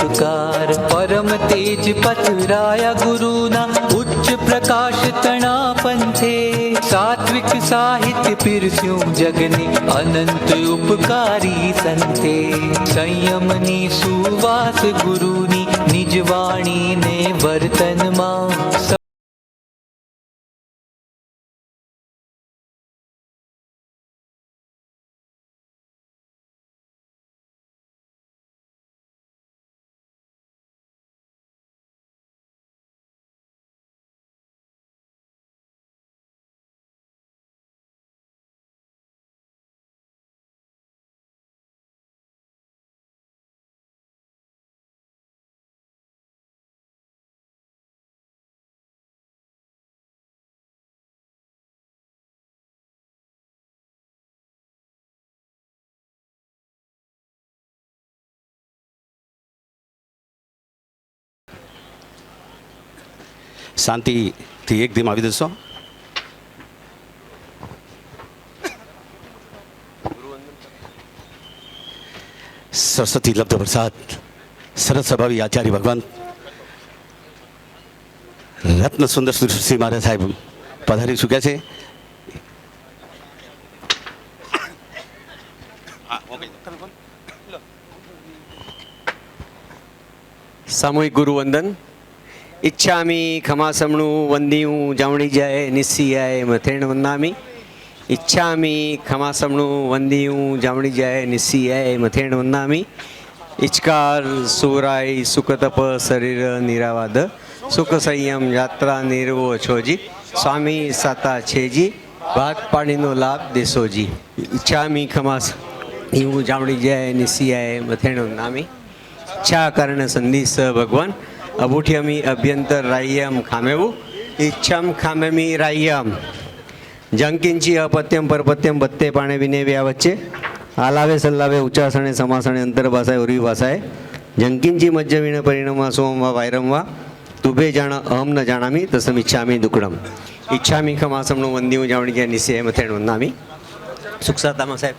उपकार। परम तेज पथराया गुरुना उच्च प्रकाश तना पंथे। सात्विक साहित्य पिरस्यूं जगने अनंत उपकारी संते। संयमनी सुवास गुरुनी निजवाणी ने वर्तन मां। શાંતિથી એક ધીમ આવી જશો. સરસ્વતી લબ્ધ પ્રસાદ સરસ સ્વભાવી આચાર્ય ભગવાન રત્ન સુંદર શ્રી મહારાજ સાહેબ પધારી ચૂક્યા છે. સામૂહિક ગુરુવંદન. ઈચ્છામી ખમાસમણું વંદિયું જાવણી જાય નિસ્સિયાય મથેણ વંદામી. ઈચ્છામી ખમાસમણું વંદિયું જાવણી જાય નિસ્સિયાય મથેણ વંદામી. ઇચકાર સુરાય સુખતપ શરીર નિરાવાદ સુખ સંયમ યાત્રા નિર્વો છોજી. સ્વામી સાતા છેજી ભાત પાણીનો લાભ દેશોજી. ઈચ્છામી ખમાસ એવું જાવણી જાય નિસ્સિયાય મથેણ વંદામી. ઈચ્છા કારણ સંધિસ ભગવાન અબુઠ્યમી અભ્યંતર રાય્યમ ખામેવું. ઈચ્છમ ખામેમી રાય્યમ જંકિંચી અપત્યમ પરપત્યમ બત્તે પાણે વિનેવ્યા વચ્ચે. આલાવે સલ્લાવે ઉચ્ચાસણે સમાસણે અંતર ભાષાએ ઉર્વી ભાષાએ. જંકિંચી મજ્જ વીણ પરિણમવા સોમવા વાયરમવા તુભે જાણ અહમ ન જાણામી તસમ ઈચ્છામી દુકડમ. ઈચ્છામી ખમાસમનું વંદિયું જાવણી ગયા નિશ્ચય મથેણ વંદામી. સુખસાતામાં સાહેબ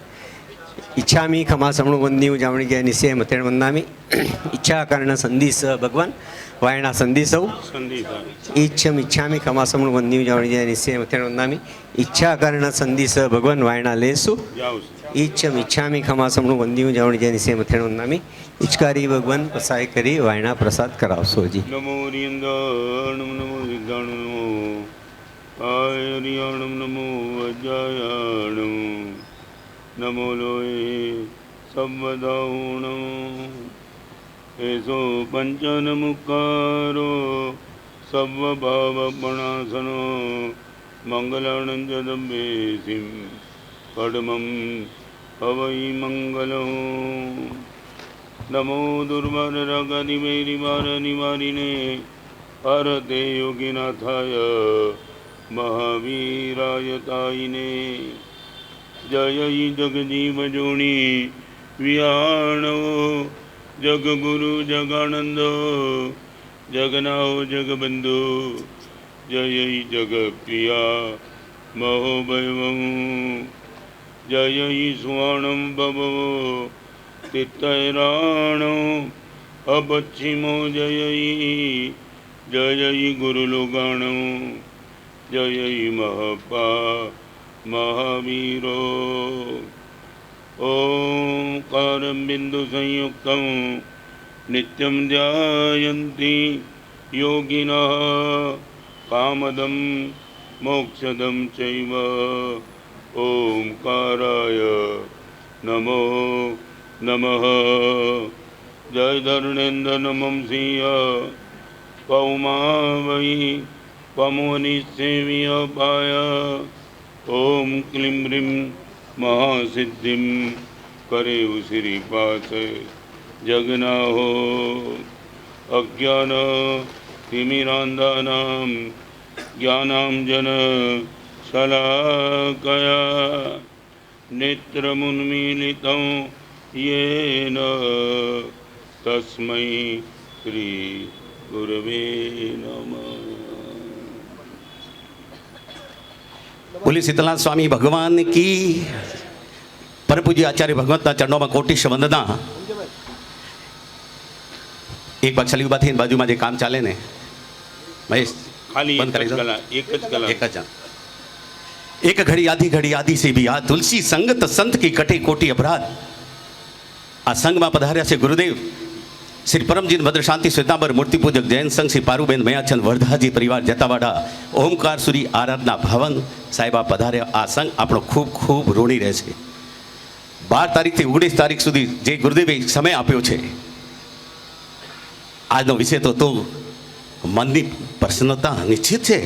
ઈચ્છામી ખમાસમણું વંદિયું જાવણી ગયા નિશ્ચય મથેણ વંદામી. ઈચ્છા કારણ સંધિસ ભગવાન વાયણા સંધિસૌ. ઈચ્છમ ઈચ્છામી ખમાસમણું વંદિયું જાવણી ગયા નિશ્ચય મથેણ વંદામી. ઈચ્છા કારણ સંધિસ ભગવાન વાયણા લેસુ. ઈચ્છમ ઈચ્છામી ખમાસમણું વંદિયું જાવણી ગયા નિશ્ચય મથેણ વંદામી. ઈચ્છકારી ભગવાન પસાય કરી વાયણા પ્રસાદ કરાવશોજી. નમો રિયંદાણમ નમો સિદ્ધાણમ નમો આયરિયાણમ નમો અજાયાણમ નમો લોય સબ્બદાઉણમ. એસો પંચનમુકારો સર્વભાવપણાસનો મંગલાણં ચ દબ્બેસિં કડમં હવૈ મંગલો. નમો દુર્વારરાગાદિવૈરિવાર નિવારિણે હરતે યોગીનાથાય મહાવીરાય તાયિને. જય જગજીવ જોણી વિહાણો જગગુરુ જગાનંદો જગનાઓ જગબંધુ. જય જગપ્રિયા મહોભયવં. જય સુવર્ણમ ભવો તિત્તૈરાણો અપશ્ચિમો. જય ગુરુલોગાણો. જય મહપા મહાવીરો. ઓંકારં બિંદુ સંયુક્તં નિત્યમ ધ્યાયન્તિ યોગિનઃ કામદં મોક્ષદં ચૈવ. ઓંકારાય નમો નમઃ. જય ધર્ણેન્દ્ર નમં સિંહ કૌમા વૈ પમોનિસેવ્ય પાય. ઓમ ક્લીમ રીમ મહાસિદ્ધિમ કરે ઉશ્રી પાસ જગનાહો. અજ્ઞાન તિમિરાંધાનામ જ્ઞાનાંજન શલાકયા નેત્રમુન્મીલિतं येन तस्मै श्री गुरवे नमः. બોલી शीतलनाथ स्वामी भगवान की. परम पूज्य आचार्य भगवंतना चरणों में कोटिश वंदना. એક બક્ષાલી ઊભા થઈને બાજુમાં જે કામ ચાલે ને મહેશ खाली બંધ કરી દો. एक ज कला एक જ एक घड़ी आदि से भी याद तुलसी संगत संत की कटे कोटि अपराध आ संघ में पधार्या से गुरुदेव श्री परमजीत भद्र शांति श्वेतांबर मूर्ति पूजक जैन संघ श्री पारुबेन मयाचंद वर्धाजी परिवार जतावाड़ा ओमकार सूरी आराधना भवन साहेबा पधार्या आ संघ आपणो खूब खूब ऋणी रहे छे 12 तारीख थी 19 तारीख सुधी जे गुरुदेवे समय आप्यो छे આજનો વિષય તો મનની પ્રસન્નતા નિશ્ચિત છે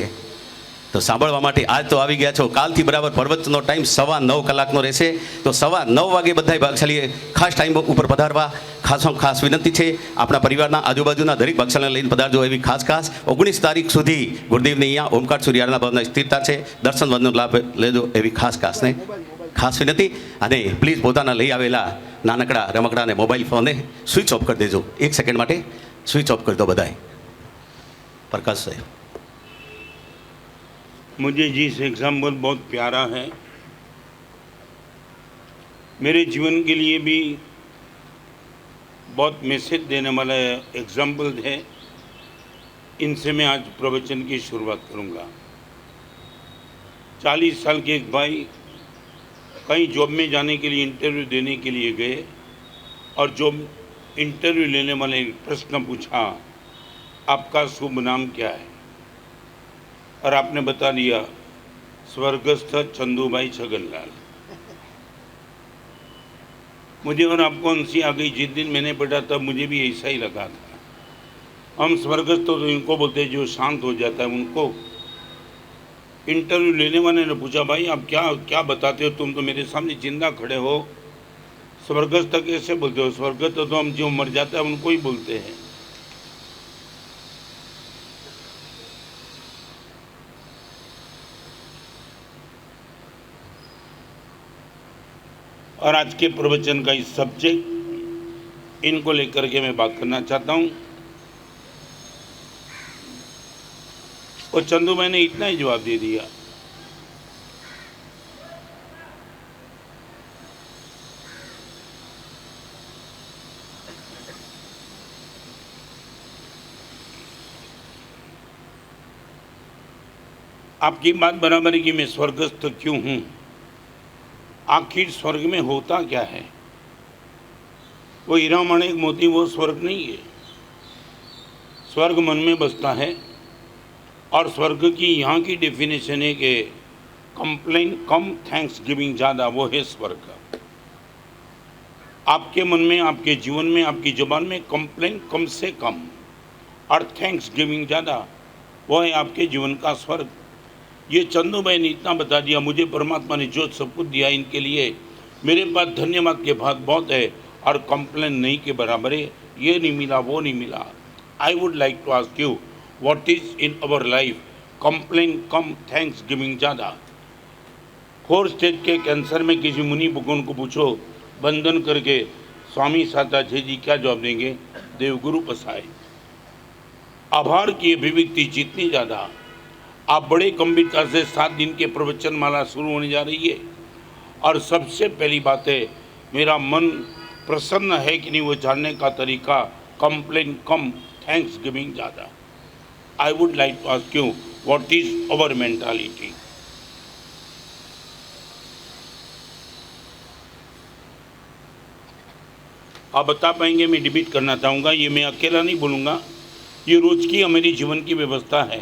તો સાંભળવા માટે આજ તો આવી ગયા છો કાલથી બરાબર પર્વતનો ટાઈમ 9:15 કલાકનો રહેશે તો 9:15 વાગે બધાય ભાગશાળીએ ખાસ ટાઈમ ઉપર પધારવા ખાસ વિનંતી છે આપણા પરિવારના આજુબાજુના દરેક ભાગશાળાને લઈને પધારજો એવી ખાસ 19 તારીખ સુધી ગુરુદેવની અહીંયા ઓમકાર સૂર્યાના ભવનમાં સ્થિરતા છે દર્શન વંદનનો લાભ લેજો એવી ખાસને ખાસ વિનંતી અને પ્લીઝ પોતાના લઈ આવેલા નાનકડા રમકડાને મોબાઈલ ફોનને સ્વિચ ઓફ કરી દેજો 1 સેકન્ડ માટે स्विच ऑफ कर दो बधाई प्रकाश साहब मुझे जिस एग्जाम्पल बहुत प्यारा है मेरे जीवन के लिए भी बहुत मैसेज देने वाला एग्जाम्पल है इनसे मैं आज प्रवचन की शुरुआत करूंगा 40 साल के एक भाई कहीं जॉब में जाने के लिए इंटरव्यू देने के लिए गए और जॉब इंटरव्यू लेने वाले ने प्रश्न पूछा आपका शुभ नाम क्या है और आपने बता दिया स्वर्गस्थ चंदूभाई छगनलाल। मुझे और आपको हंसी आ गई जिस दिन मैंने पढ़ा तब मुझे भी ऐसा ही लगा था। हम स्वर्गस्थ तो इनको बोलते हैं जो शांत हो जाता है उनको। इंटरव्यू लेने वाले ने पूछा भाई आप क्या क्या बताते हो तुम तो मेरे सामने जिंदा खड़े हो स्वर्गस्थ कैसे बोलते हो स्वर्गस्थ तो हम जो मर जाता है उनको ही बोलते हैं। और आज के प्रवचन का इस सब्जेक्ट इनको लेकर के मैं बात करना चाहता हूं। और चंदू भाई ने इतना ही जवाब दे दिया आपकी बात बराबर है कि मैं स्वर्गस्थ क्यों हूं आखिर स्वर्ग में होता क्या है वो हीरा माणिक मोती वो स्वर्ग नहीं है स्वर्ग मन में बसता है और स्वर्ग की यहाँ की डेफिनेशन है कि कंप्लेन कम थैंक्स गिविंग ज़्यादा वो है स्वर्ग। आपके मन में आपके जीवन में आपकी जुबान में कंप्लेन कम से कम और थैंक्स गिविंग ज़्यादा वो है आपके जीवन का स्वर्ग। ये चंदू भाई ने इतना बता दिया मुझे परमात्मा ने जो सब कुछ दिया इनके लिए मेरे पास धन्यवाद के बाद बहुत है और कंप्लेन नहीं के बराबर है ये नहीं मिला वो नहीं मिला। I would like to ask you what is in our life complain कम थैंक्स गिविंग ज़्यादा। 4 स्टेज के कैंसर में किसी मुनि भगवान को पूछो बंधन करके स्वामी साता जी क्या जवाब देंगे देवगुरु पसाए। आभार की अभिव्यक्ति जितनी ज़्यादा आप बड़े गंभीरता से 7 दिन के प्रवचन माला शुरू होने जा रही है और सबसे पहली बात है मेरा मन प्रसन्न है कि नहीं वो जानने का तरीका कंप्लेन कम थैंक्स गिविंग ज़्यादा। I would like to ask you what is our mentality. आप बता पाएंगे मैं डिबेट करना चाहूँगा ये मैं अकेला नहीं बोलूँगा ये रोज की हमारी जीवन की व्यवस्था है।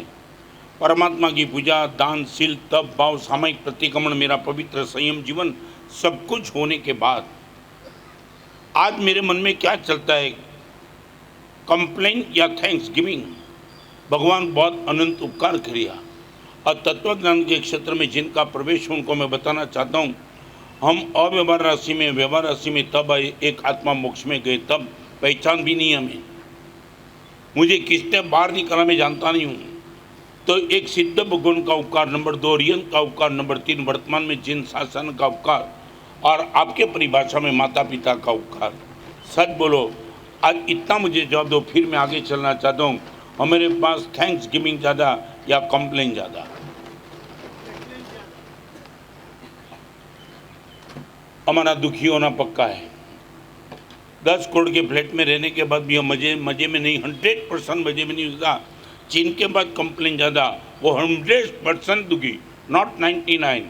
परमात्मा की पूजा दान शील तप भाव सामयिक प्रतिक्रमण मेरा पवित्र संयम जीवन सब कुछ होने के बाद आज मेरे मन में क्या चलता है कंप्लेन या थैंक्स गिविंग। भगवान बहुत अनंत उपकार किया और तत्वज्ञान के क्षेत्र में जिनका प्रवेश उनको मैं बताना चाहता हूँ हम अव्यवहार राशि में व्यवहार राशि में तब आए एक आत्मा मोक्ष में गए तब पहचान भी नहीं हमें मुझे किसने बाहर निकाला मैं जानता नहीं हूँ। तो एक सिद्ध भगवान का उपकार नंबर 2 रियन का उपकार नंबर 3 वर्तमान में जिन शासन का उपकार और आपके परिभाषा में माता पिता का उपकार। सच बोलो आज इतना मुझे जवाब दो फिर मैं आगे चलना चाहता हूँ। हमारे पास थैंक्स गिविंग ज़्यादा या कंप्लेन ज़्यादा। हमारा दुखी होना पक्का है 10 करोड़ के फ्लैट में रहने के बाद भी हम मजे में नहीं, 100% मजे में नहीं होता। चीन के बाद कंप्लेन ज़्यादा, वो 100% दुखी, नॉट 99।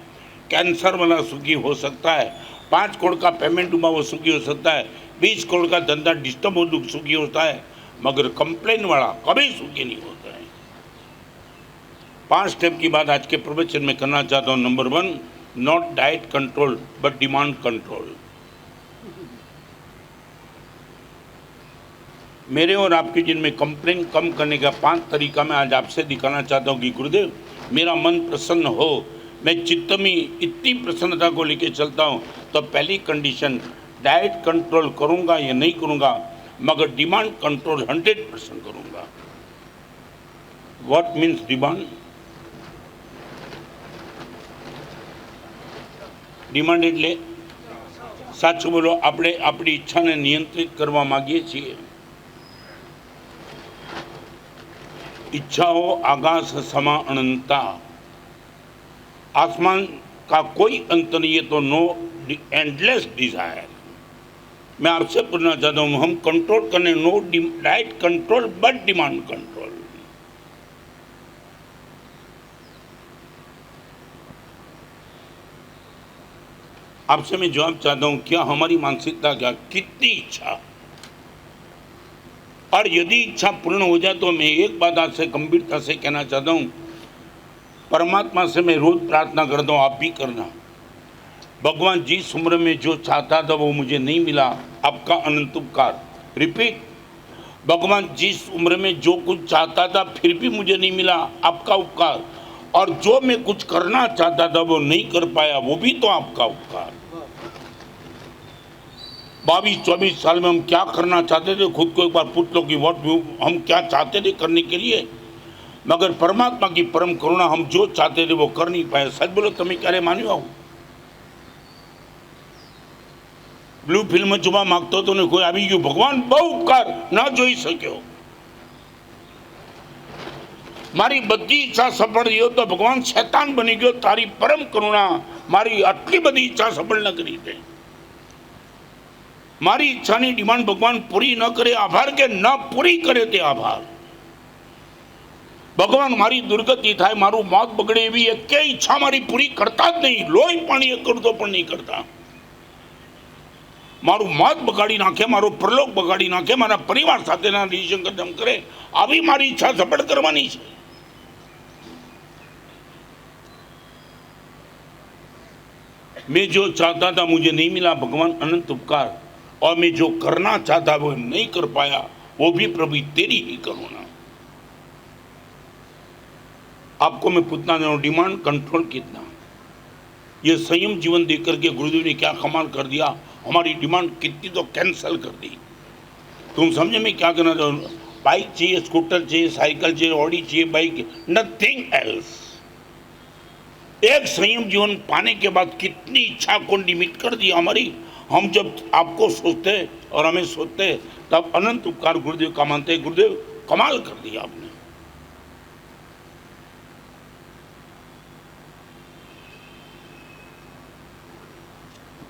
कैंसर वाला सुखी हो सकता है, 5 करोड़ का पेमेंट हुआ वो सुखी हो सकता है, 20 करोड़ का धंधा डिस्टर्ब हो सुखी होता है, मगर कंप्लेन वाला कभी सुखी नहीं होता है। 5 स्टेप की बात आज के प्रवचन में करना चाहता हूँ। Number 1, not diet control but demand control. मेरे और आपके जिनमें कंप्लेन कम करने का 5 तरीका मैं आज आपसे दिखाना चाहता हूँ कि गुरुदेव मेरा मन प्रसन्न हो, मैं चित्त में इतनी प्रसन्नता को लेकर चलता हूँ। तो पहली कंडीशन, डाइट कंट्रोल करूँगा या नहीं करूँगा, मगर डिमांड कंट्रोल 100% करूँगा। What means demand? डिमांड એટલે સાચું બોલો, આપણે આપણી ઈચ્છાને નિયંત્રિત કરવા માંગીએ છીએ। इच्छाओं आकाश समा अनंता, आसमान का कोई अंत नहीं है, तो नो एंडलेस डिजायर। मैं आपसे पूछना चाहता हूँ, हम कंट्रोल करने, no diet control but demand control. आपसे मैं जवाब चाहता हूँ, क्या हमारी मानसिकता, क्या कितनी इच्छा, और यदि इच्छा पूर्ण हो जाए तो मैं एक बात आज से गंभीरता से कहना चाहता हूँ, परमात्मा से मैं रोज प्रार्थना करता हूँ, आप भी करना। भगवान जिस उम्र में जो चाहता था वो मुझे नहीं मिला, आपका अनंत उपकार। रिपीट, भगवान जिस उम्र में जो कुछ चाहता था फिर भी मुझे नहीं मिला, आपका उपकार। और जो मैं कुछ करना चाहता था वो नहीं कर पाया, वो भी तो आपका उपकार। 22-24 साल में हम क्या करना चाहते थे, खुद को एक बार पूछ लो कि हम क्या चाहते थे करने के लिए, मगर परमात्मा की परम करुणा, हम जो चाहते थे वो कर नहीं पाए। सच बोलो, તમે ક્યારે માન્યું આવું? બ્લુ ફિલ્મ જોવા માંગતો હતો ને કોઈ આવી ગયું, ભગવાન બહુ ઉપકાર, ના જોઈ શક્યો। મારી બધી ઈચ્છા સફળ થયો તો ભગવાન શૈતાન બની ગયો, તારી પરમ કરુણા મારી આટલી બધી ઈચ્છા સફળ ન કરી દે। મારી ઈચ્છાની ડિમાન્ડ ભગવાન પૂરી ન કરે, આભાર કે ન પૂરી કરે તે આભાર। ભગવાન મારી દુર્ગતિ થાય, મારું મોત બગડે એવી એક ઈચ્છા મારી પૂરી કરતા જ નહીં, લોહી પાણી એક કરતો પણ નહીં કરતા। મારું મોત બગાડી નાખે, મારો પરલોક બગાડી નાખે, મારા પરિવાર સાથેના રિલેશન ખતમ કરે, આવી મારી ઈચ્છા સફળ કરવાની છે। मैं जो चाहता था मुझे नहीं मिला, भगवान अनंत उपकार। और मैं जो करना चाहता वो नहीं कर पाया, वो भी प्रभु तेरी ही करुणा। आपको मैं पूछना चाहूँ, डिमांड कंट्रोल कितना? ये संयम जीवन देख करके गुरुदेव ने क्या कमाल कर दिया, हमारी डिमांड कितनी तो कैंसल कर दी। तुम समझे मैं क्या करना चाहूँ? बाइक चाहिए, स्कूटर चाहिए, साइकिल चाहिए, ऑडी चाहिए, बाइक, नथिंग एल्स। एक संयम जीवन पाने के बाद कितनी इच्छा को लिमिट कर दी हमारी। हम जब आपको सोचते और हमें सोचते तब अनंत उपकार गुरुदेव का मानते। गुरुदेव कमाल कर दिया आपने।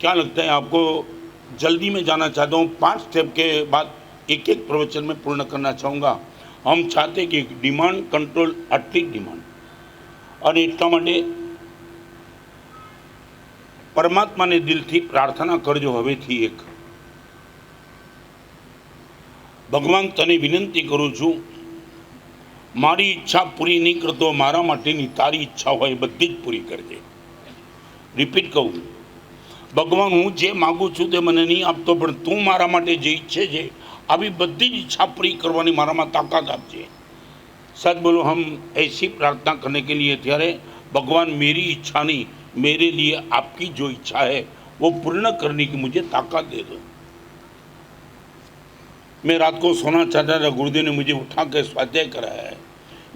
क्या लगता है आपको? जल्दी में जाना चाहता हूँ, 5 स्टेप के बाद एक एक प्रवचन में पूर्ण करना चाहूँगा। हम चाहते कि डिमांड कंट्रोल, आटली डिमांड, और એટલા માટે પરમાત્માને દિલથી પ્રાર્થના કરજો હવેથી। એક ભગવાન તને વિનંતી કરું છું, મારી ઈચ્છા પૂરી નહીં કરતો, મારા માટેની તારી ઈચ્છા હોય બધી જ પૂરી કરજે। રિપીટ કહું, ભગવાન હું જે માગું છું તે મને નહીં આપતો, પણ તું મારા માટે જે ઈચ્છે છે આવી બધી જ ઈચ્છા પૂરી કરવાની મારામાં તાકાત આપજે। सच बोलो, हम ऐसी प्रार्थना करने के लिए ત્યારે भगवान मेरी इच्छा नहीं, मेरे लिए आपकी जो इच्छा है वो पूर्ण करने की मुझे ताकत दे दो। मैं रात को सोना चाहता था, गुरुदेव ने मुझे उठा के स्वाध्याय कराया है।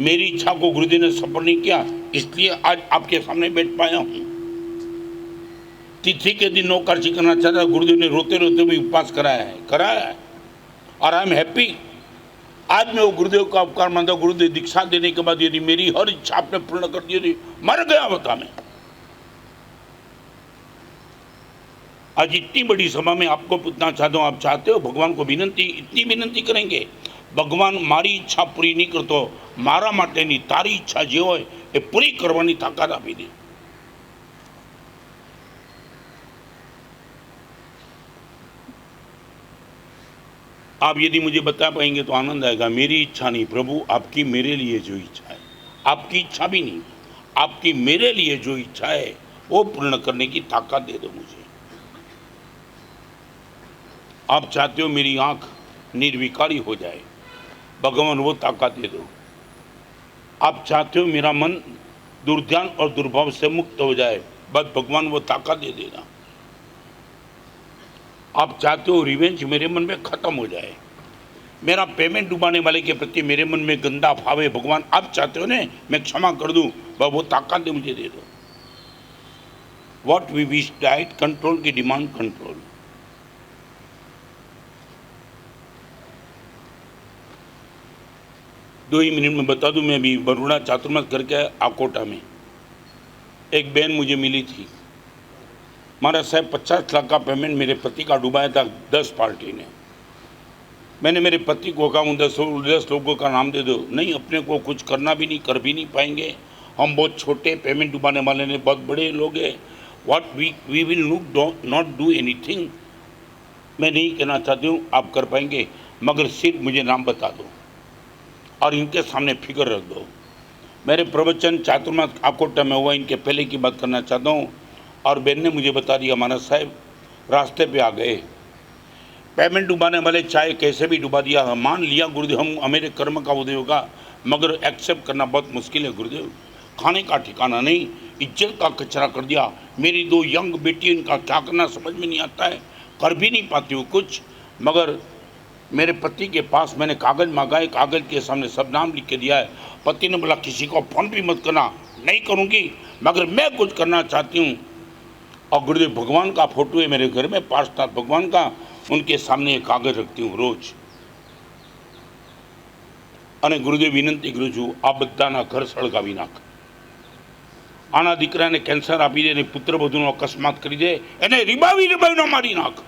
मेरी इच्छा को गुरुदेव ने सफल नहीं किया, इसलिए आज आपके सामने बैठ पाया हूँ। तिथि के दिन नौकरची करना चाहता, गुरुदेव ने रोते रोते भी उपवास कराया है, और आई एम हैप्पी। आज मैं वो गुरुदेव का उपकार मानता हूँ। गुरुदेव दीक्षा देने के बाद यदि मेरी हर इच्छा आपने पूर्ण कर दी, मर गया बता मैं। आज इतनी बड़ी सभा में आपको पूछना चाहता हूँ, आप चाहते हो भगवान को विनंती, इतनी विनंती करेंगे, भगवान मारी ઈચ્છા પૂરી નહીં કરતો, મારા માટેની તારી ઈચ્છા જે હોય એ પૂરી કરવાની તાકાત આપી દે. आप यदि मुझे बता पाएंगे तो आनंद आएगा. मेरी इच्छा नहीं प्रभु, आपकी मेरे लिए जो इच्छा है, आपकी इच्छा भी नहीं, आपकी मेरे लिए जो इच्छा है वो पूर्ण करने की ताकत दे दो मुझे. आप चाहते हो मेरी आंख निर्विकारी हो जाए, भगवान वो ताकत दे दो. आप चाहते हो मेरा मन दुर्ध्यान और दुर्भाव से मुक्त हो जाए, बस भगवान वो ताकत दे देना. आप चाहते हो रिवेंज मेरे मन में खत्म हो जाए, मेरा पेमेंट डुबाने वाले के प्रति मेरे मन में गंदा भाव है, भगवान आप चाहते हो ने मैं क्षमा कर दूं, बस वो ताकत दे मुझे दे दो. What we wish, diet control की डिमांड कंट्रोल. दो ही मिनट में बता दूं, मैं भी बरोड़ा चातुर्मास करके आकोटा में एक बहन मुझे मिली थी. महाराज साहब 50 लाख का पेमेंट मेरे पति का डुबाया था 10 पार्टी ने. मैंने मेरे पति को कहा 10 लोगों का नाम दे दो. नहीं, अपने को कुछ करना भी नहीं, कर भी नहीं पाएंगे, हम बहुत छोटे, पेमेंट डुबाने वाले ने बहुत बड़े लोग हैं. What we will not do anything. मैं नहीं कहना चाहती हूँ आप कर पाएंगे, मगर सिर्फ मुझे नाम बता दो और इनके सामने फिगर रख दो. मेरे प्रवचन चातुर्मास आकोटा में हुआ, इनके पहले की बात करना चाहता हूँ. और बहन ने मुझे बता दिया महाराज साहब रास्ते पे आ गए, पेमेंट डुबाने वाले चाहे कैसे भी डुबा दिया. मान लिया गुरुदेव, हम मेरे कर्म का उदय होगा, मगर एक्सेप्ट करना बहुत मुश्किल है गुरुदेव. खाने का ठिकाना नहीं, इज्जत का कचरा कर दिया. मेरी 2 यंग बेटी, इनका क्या करना समझ में नहीं आता है, कर भी नहीं पाती हूँ कुछ. मगर मेरे पति के पास मैंने कागज़ मांगा है, कागज़ के सामने सब नाम लिख के दिया है. पति ने बोला किसी को फ़ोन भी मत करना. नहीं करूँगी, मगर मैं कुछ करना चाहती हूँ. और गुरुदेव भगवान का फोटो है मेरे घर में, 5 भगवान का, उनके सामने एक कागज रखती हूँ रोज. અને ગુરુદેવ વિનંતી કરું છું, આ બધાના ઘર સળગાવી નાખ. આના દીકરાને કેન્સર આપી દે ને પુત્રવધુનો અકસ્માત કરી દે, એને રીબાવીને મારી નાખ.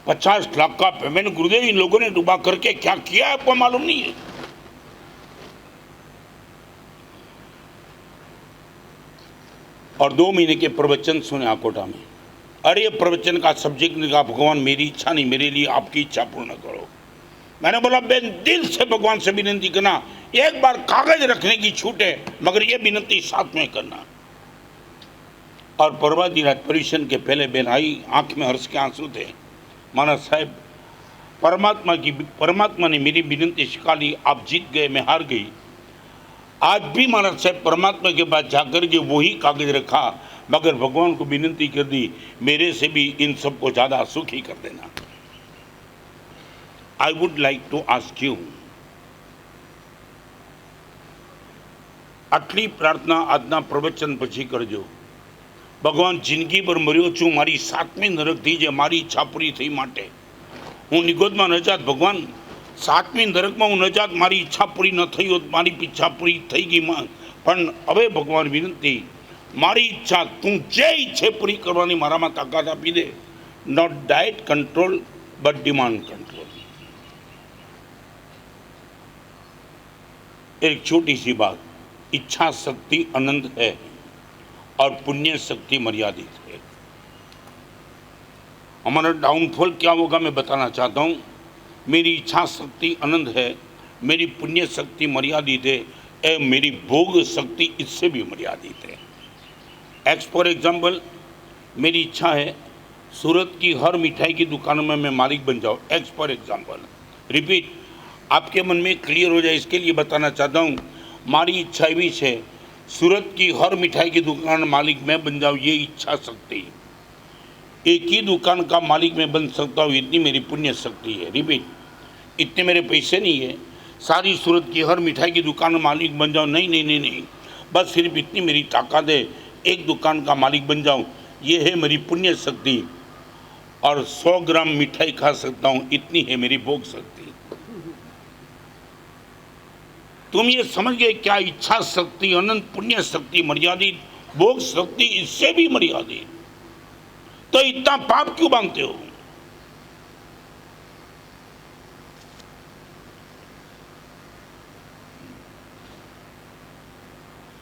50 लाख का पेमेंट गुरुदेव इन लोगों ने डुबा करके क्या किया आपको मालूम नहीं है. और 2 महीने के प्रवचन सुने आकोटा में. अरे प्रवचन का सब्जेक्ट निकाला, भगवान मेरी इच्छा नहीं, मेरे लिए आपकी इच्छा पूर्ण करो. मैंने बोला बहन दिल से भगवान से विनंती करना, एक बार कागज रखने की छूट है, मगर ये विनंती साथ में करना. और परवादी रात परिशन के पहले बहन आई, आंख में हर्ष के आंसू थे. महाराज साहब परमात्मा ने मेरी विनंती स्वीकार ली, आप जीत गए, मैं हार गई. आज भी महाराज साहब परमात्मा के पास जाकर के वही कागज रखा, मगर भगवान को विनंती कर दी मेरे से भी इन सबको ज़्यादा सुखी कर देना. I would like to ask you, आटली प्रार्थना આજના પ્રવચન પછી કરજો. ભગવાન જિંદગી પર મર્યો છું, મારી 7મી નરક થઈ જે મારી ઈચ્છા પૂરી થઈ માટે હું નિગોદમાં ન જાત. ભગવાન 7મી નરકમાં હું ન જાત, મારી ઈચ્છા પૂરી ન થઈ હોત, મારી ઈચ્છા પૂરી થઈ ગઈ. પણ હવે ભગવાન વિનંતી, મારી ઈચ્છા તું જે ઈચ્છે પૂરી કરવાની મારામાં તાકાત આપી દે. Not diet control but demand control. एक छोटी सी बात, इच्छा शक्ति अनंत है और पुण्य शक्ति मर्यादित है. हमारा डाउनफॉल क्या होगा मैं बताना चाहता हूँ. मेरी इच्छा शक्ति अनंत है, मेरी पुण्य शक्ति मर्यादित है, एवं मेरी भोग शक्ति इससे भी मर्यादित है. एक्स फॉर एग्जाम्पल, मेरी इच्छा है सूरत की हर मिठाई की दुकानों में मैं मालिक बन जाऊँ. एक्स फॉर एग्जाम्पल, रिपीट, आपके मन में क्लियर हो जाए इसके लिए बताना चाहता हूँ. मारी इच्छा भी है सूरत की हर मिठाई की दुकान मालिक मैं बन जाऊँ, ये इच्छा शक्ति. एक ही दुकान का मालिक मैं बन सकता हूँ, इतनी मेरी पुण्य शक्ति है. रिपीट, इतने मेरे पैसे नहीं है सारी सूरत की हर मिठाई की दुकान में मालिक बन जाऊँ. नहीं नहीं नहीं नहीं, बस सिर्फ इतनी मेरी ताकत है, एक दुकान का मालिक बन जाऊँ, ये है मेरी पुण्य शक्ति. और 100 ग्राम मिठाई खा सकता हूँ, इतनी है मेरी भोग शक्ति. तुम ये समझ गए क्या? इच्छा शक्ति अनंत, पुण्य शक्ति मर्यादित भोग शक्ति इससे भी मर्यादित, तो इतना पाप क्यों मांगते हो?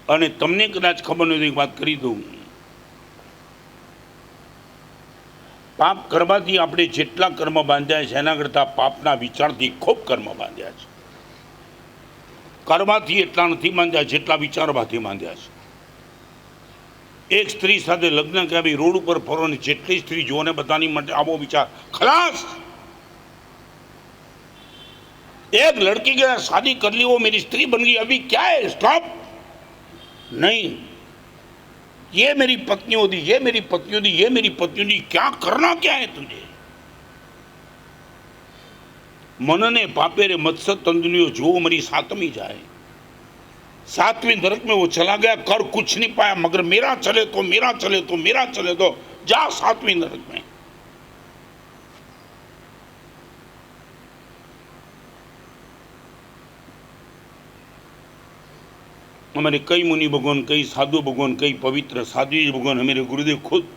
અને તમને કદાચ ખબર નથી, એક વાત કરી દઉં, પાપ કરવાથી આપણે જેટલા કર્મ બાંધ્યા છે એના કરતાં પાપના વિચારથી ખૂબ કર્મ બાંધ્યા છે. કરવાથી એટલા નથી બાંધ્યા જેટલા વિચારવાથી બાંધ્યા છે. એક સ્ત્રી સાથે લગ્ન કરાવી રોડ ઉપર ફરો ને જેટલી સ્ત્રી જોને બધાની માટે આવો વિચાર, ખલાસ. एक लड़की के साथ शादी कर ली, वो मेरी स्त्री बन गई, अभी क्या है? स्टॉप. नहीं, ये मेरी पत्नी होती, ये मेरी पत्नी होती, ये मेरी पत्नी होती, क्या करना क्या है तुझे? मनने पापे रे मत्स्य तंदुलियो जो मेरी सातवीं जाए, सातवीं नरक में वो चला गया, कर कुछ नहीं पाया, मगर मेरा चले तो मेरा चले तो मेरा चले तो जा सातवीं नरक में. हमारे कई मुनि भगवान, कई साधु भगवान, कई पवित्र साधु भगवान, हमारे गुरुदेव खुद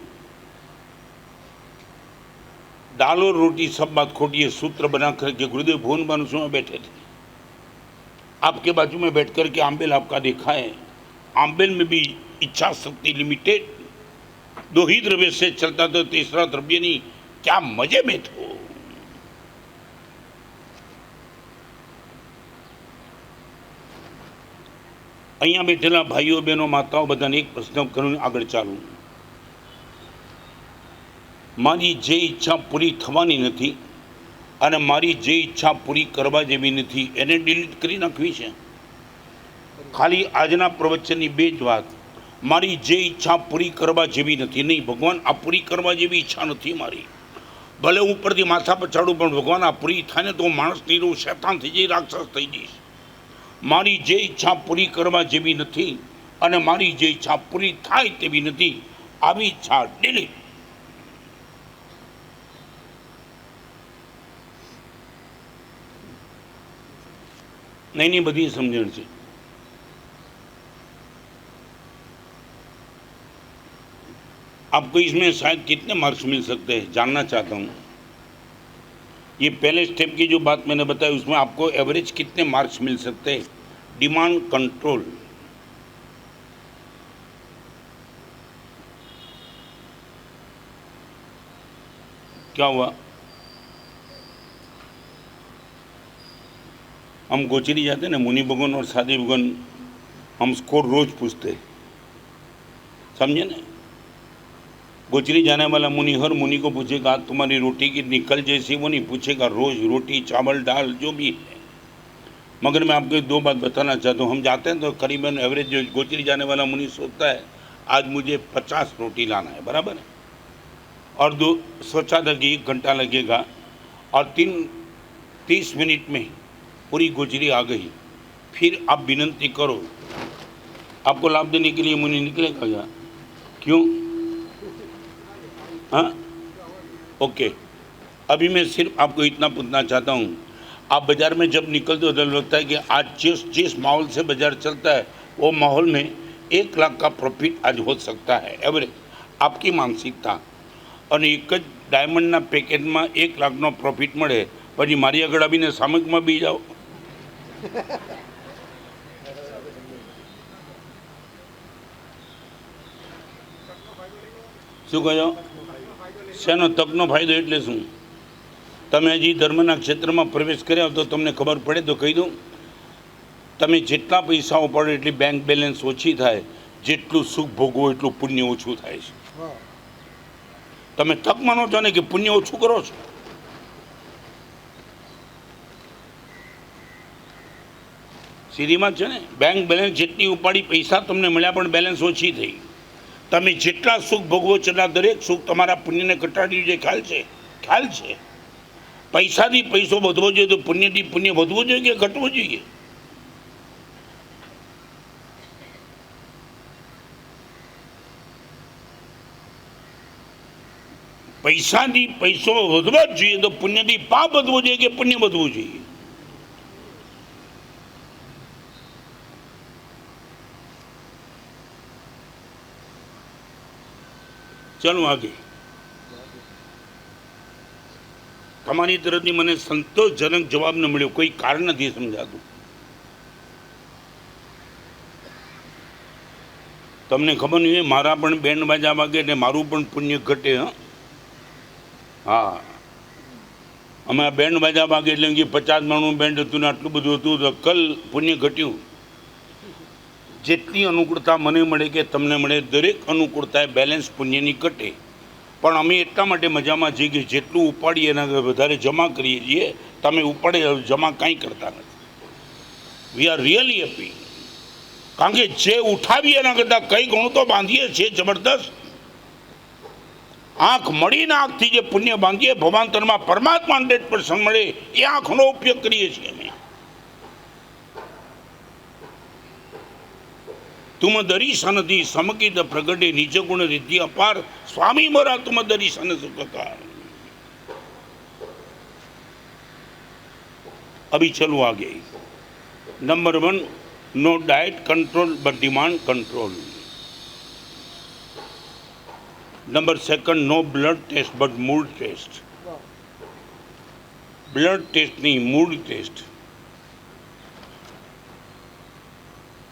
दाल और रोटी सब बात खोटी है सूत्र बना करके गुरुदेव भुवन बानुसु में बैठे थे. आपके बाजू में बैठ करके आंबेल आपका देखा है. आंबेल में भी इच्छा शक्ति लिमिटेड, 2 ही द्रव्य से चलता था, तीसरा द्रव्य नहीं. क्या मजे में थो. અહીંયા બેઠેલા ભાઈઓ બહેનો માતાઓ બધાને એક પ્રશ્ન કરું, આગળ ચાલું. મારી જે ઈચ્છા પૂરી થવાની નથી અને મારી જે ઈચ્છા પૂરી કરવા જેવી નથી એને ડિલીટ કરી નાખવી છે. ખાલી આજના પ્રવચનની 2 જ વાત. મારી જે ઈચ્છા પૂરી કરવા જેવી નથી, નહીં ભગવાન આ પૂરી કરવા જેવી ઈચ્છા નથી મારી. ભલે ઉપરથી માથા પર ચડું પણ ભગવાન આ પૂરી થાય ને તો માણસ નહીં રહું, શૈતાન થઈ જઈ, રાક્ષસ થઈ જઈશ. મારી જે ઈચ્છા પૂરી કરવા જેવી નથી અને મારી જે ઈચ્છા પૂરી થાય તેવી નથી, આવી ઈચ્છા ડિલીટ. નહીં બધી સમજણ છે. आपको इसमें शायद कितने मार्क्स मिल सकते हैं जानना चाहता हूँ. ये पहले स्टेप की जो बात मैंने बताई उसमें आपको एवरेज कितने मार्क्स मिल सकते हैं. डिमांड कंट्रोल, क्या हुआ? हम गोचरी जाते हैं ना, मुनि भगवान और साधी भगवान, हम स्कोर रोज पूछते, समझे ना. गोचरी जाने वाला मुनि हर मुनि को पूछेगा आज तुम्हारी रोटी कितनी, कल जैसी वो नहीं पूछेगा, रोज रोटी चावल दाल जो भी है. मगर मैं आपको 2 बात बताना चाहता हूँ. हम जाते हैं तो करीबन एवरेज जो गोचरी जाने वाला मुनि सोचता है आज मुझे 50 रोटी लाना है, बराबर है, और सोचा था कि 1 घंटा लगेगा और 30 मिनट में पूरी गोचरी आ गई. फिर आप विनंती करो, आपको लाभ देने के लिए मुनि निकलेगा क्या? क्यों? हाँ, ओके. अभी मैं सिर्फ आपको इतना पूछना चाहता हूँ, आप बाज़ार में जब निकलते हो तो लगता है कि आज जिस माहौल से बाज़ार चलता है वो माहौल में 1 लाख का प्रॉफिट आज हो सकता है एवरेज. आपकी मानसिकता और एक ज डायमंडना पैकेटમાં 1 લાખનો પ્રોફિટ મળે, પછી મારી આગળ આવીને સામયિકમાં બી જાઓ. શું કહ્યો? શેનો તકનો ફાયદો એટલે શું? તમે હજી ધર્મના ક્ષેત્રમાં પ્રવેશ કર્યા તો તમને ખબર પડે તો કહી દઉં. તમે જેટલા પૈસાઓ પડે એટલી બેંક બેલેન્સ ઓછી થાય, જેટલું સુખ ભોગવો એટલું પુણ્ય ઓછું થાય છે. તમે તક માનો છો ને કે પુણ્ય ઓછું કરો છો? સીધીમાં છે ને, બેંક બેલેન્સ જેટલી ઉપાડી પૈસા તમને મળ્યા પણ બેલેન્સ ઓછી થઈ. તમે જેટલા સુખ ભોગવો છો એટલા દરેક સુખ તમારા પુણ્યને ઘટાડી જે ખ્યાલ છે? ખ્યાલ છે. પૈસાથી પૈસો વધવો જોઈએ તો પુણ્યથી પુણ્ય વધવું જોઈએ કે ઘટવું જોઈએ? પૈસાથી પૈસો વધવા જ જોઈએ તો પુણ્યથી પાપ વધવું જોઈએ કે પુણ્ય વધવું જોઈએ? चलो आगे। તમારી તરફથી મને સંતોષજનક જવાબ ન મળ્યો, કોઈ કારણ નથી સમજાતું. તમને ખબર નહીં હોય, મારા પણ બેન્ડ બાજા વાગે ને મારું પણ પુણ્ય ઘટે. હા, અમે આ બેન્ડ બાજા વાગે એટલે કે 50 માણું બેન્ડ હતું ને આટલું બધું હતું તો કલ પુણ્ય ઘટ્યું. જેટલી અનુકૂળતા મને મળે કે તમને મળે, દરેક અનુકૂળતાએ બેલેન્સ પુણ્યની ઘટે. પણ અમે એટલા માટે મજામાં છીએ કે જેટલું ઉપાડીએ એના વધારે જમા કરીએ છીએ. તમે ઉપાડે જમા કાંઈ કરતા નથી. We are really happy. કારણ કે જે ઉઠાવીએ એના કરતાં કઈ ઘણું તો બાંધીએ છીએ જબરદસ્ત. આંખ મળીને આંખથી જે પુણ્ય બાંધીએ, ભવાંતરમાં પરમાત્મા 100% મળે એ આંખનો ઉપયોગ કરીએ છીએ અમે. तुम दर्शन समकित प्रगटे निज गुण रिद्धि अपार स्वामी मोरा तुम दर्शन सुखकार. अभी चलो आगे. Number 1, no diet control but demand control. Number 2, no blood test but mood test. Blood test नहीं, मूड टेस्ट.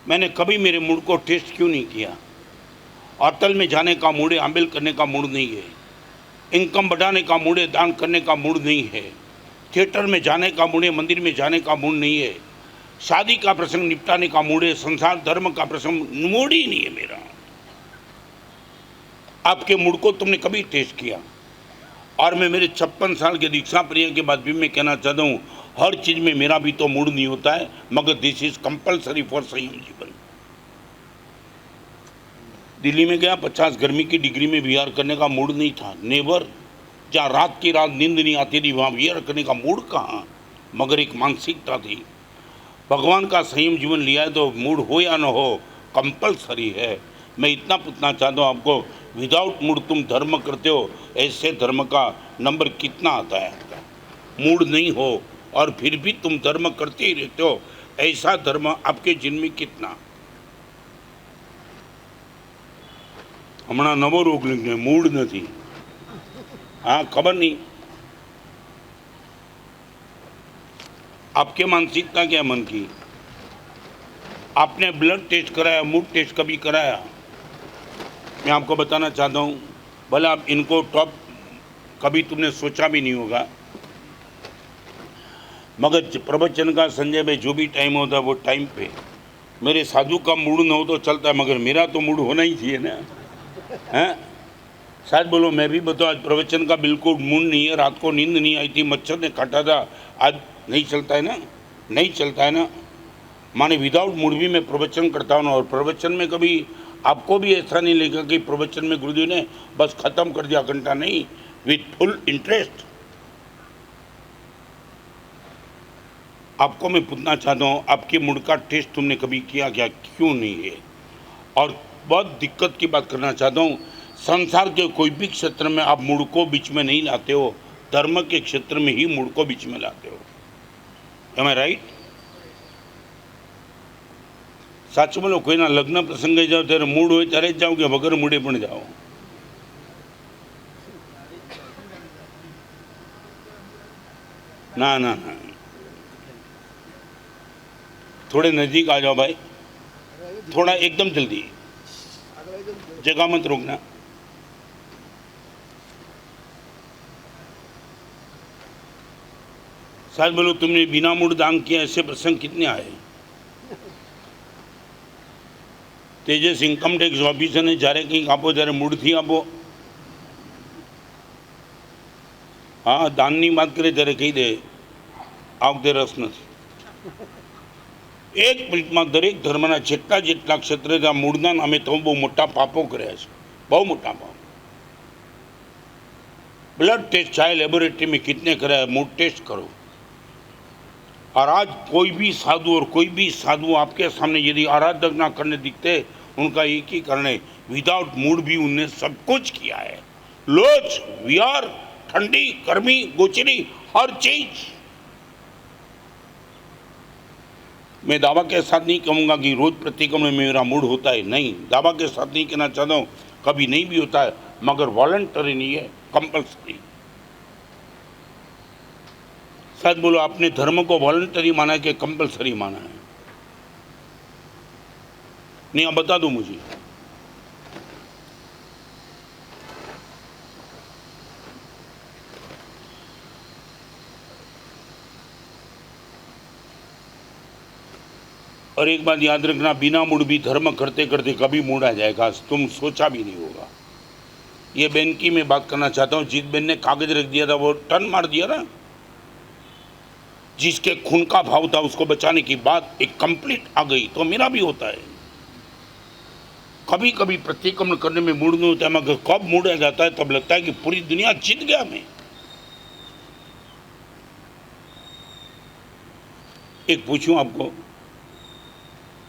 मैंने कभी मेरे मूड को टेस्ट क्यों नहीं किया? अटल में जाने का मूड है, आंबिल करने का मूड नहीं है. इनकम बढ़ाने का मूड है, दान करने का मूड नहीं है. थिएटर में जाने का मूड है, मंदिर में जाने का मूड नहीं है. शादी का प्रसंग निपटाने का मूड है, संसार धर्म का प्रसंग मूड ही नहीं है मेरा. आपके मूड को तुमने कभी टेस्ट किया? और मैं मेरे 56 साल के दीक्षा प्रिय के बाद भी मैं कहना चाहता हूँ, हर चीज में मेरा भी तो मूड नहीं होता है, मगर दिस इज कंपलसरी फॉर संयम जीवन. दिल्ली में गया, 50 गर्मी की डिग्री में विहार करने का मूड नहीं था, नेवर. जहाँ रात की रात नींद नहीं आती थी वहाँ विहार करने का मूड कहाँ, मगर एक मानसिकता थी. भगवान का संयम जीवन लिया है तो मूड हो या न हो कंपलसरी है. मैं इतना पूछना चाहता हूँ आपको, विदाउट मूड तुम धर्म करते हो, ऐसे धर्म का नंबर कितना आता है आपका? मूड नहीं हो और फिर भी तुम धर्म करते ही रहते हो, ऐसा धर्म आपके जीवन में कितना? हमारा नवो रोग लग गया, मूड नहीं. हाँ, खबर नहीं. आपके मानसिकता क्या मन की? आपने ब्लड टेस्ट कराया, मूड टेस्ट कभी कराया? मैं आपको बताना चाहता हूँ, भले आप इनको टॉप कभी तुमने सोचा भी नहीं होगा, मगर प्रवचन का संजय भाई जो भी टाइम होता है वो टाइम पे. मेरे साधु का मूड न हो तो चलता है, मगर मेरा तो मूड होना ही चाहिए ना. हैं? शायद बोलो, मैं भी बताऊँ, आज प्रवचन का बिल्कुल मूड नहीं है. रात को नींद नहीं आई थी, मच्छर ने काटा था, आज नहीं चलता है ना, नहीं चलता है ना. माने विदाउट मूड भी मैं प्रवचन करता हूँ. और प्रवचन में कभी आपको भी ऐसा नहीं लगेगा कि प्रवचन में गुरुदेव ने बस खत्म कर दिया घंटा, नहीं, विथ फुल इंटरेस्ट. आपको मैं पूछना चाहता हूँ, आपके मूड का टेस्ट तुमने कभी किया क्या? क्यों नहीं है? और बहुत दिक्कत की बात करना चाहता हूँ, संसार के कोई भी क्षेत्र में आप मूड को बीच में नहीं लाते हो, धर्म के क्षेत्र में ही मूड को बीच में लाते हो. एम आई राइट? साचું બોલો, કોઈના લગ્ન પ્રસંગે જાઓ ત્યારે મૂડ હોય ત્યારે જ જાઓ કે વગર મૂડે પણ જાઓ? ना ना ना, थोड़े नज़दीक आ जाओ भाई, थोड़ा एकदम जल्दी, जगह मत रोकना. साथ बोलो, तुमने बिना मूड दान किया ऐसे प्रसंग कितने आए? तेजस इनकम टेक्स ऑफिसर ने જ્યારે કંઈક આપો ત્યારે મૂડથી આપો. હા, દાનની વાત કરે ત્યારે કહી દે આ વખતે રસ નથી. એક મિનિટમાં દરેક ધર્મના જેટલા જેટલા ક્ષેત્રે આ મૂળના નામે તો બહુ મોટા પાપો કર્યા છે, બહુ મોટા પાપ. ब्लड टेस्ट चाहे लेबोरेटरी में कितने कराए, मूड टेस्ट करो. और आज कोई भी साधु और कोई भी साधु आपके सामने यदि आराधना करने दिखते, उनका एक ही कारण है, विदाउट मूड भी उनने सब कुछ किया है. लोच, विहार, ठंडी, गर्मी, गोचरी, हर चीज. मैं दावा के साथ नहीं कहूँगा कि रोज प्रतिक्रमण में मेरा मूड होता है, नहीं. दावा के साथ नहीं कहना चाहता हूँ, कभी नहीं भी होता है. मगर वॉलंटरी नहीं है, कंपल्सरी। शायद बोलो आपने धर्म को वॉलंटरी माना है कि कंपल्सरी माना है? नहीं, आप बता दो मुझे। और एक बात याद रखना, बिना मूड भी धर्म करते करते कभी मूड आ जाएगा, तुम सोचा भी नहीं होगा। ये बहन की मैं बात करना चाहता हूँ, जिस बहन ने कागज रख दिया था वो टर्न मार दिया ना, जिसके खून का भाव था उसको बचाने की बात एक कंप्लीट आ गई। तो मेरा भी होता है, कभी कभी प्रतिक्रमण करने में मूड नहीं होता है, मगर कब मूड आ जाता है तब लगता है कि पूरी दुनिया जीत गया मैं। एक पूछूं आपको,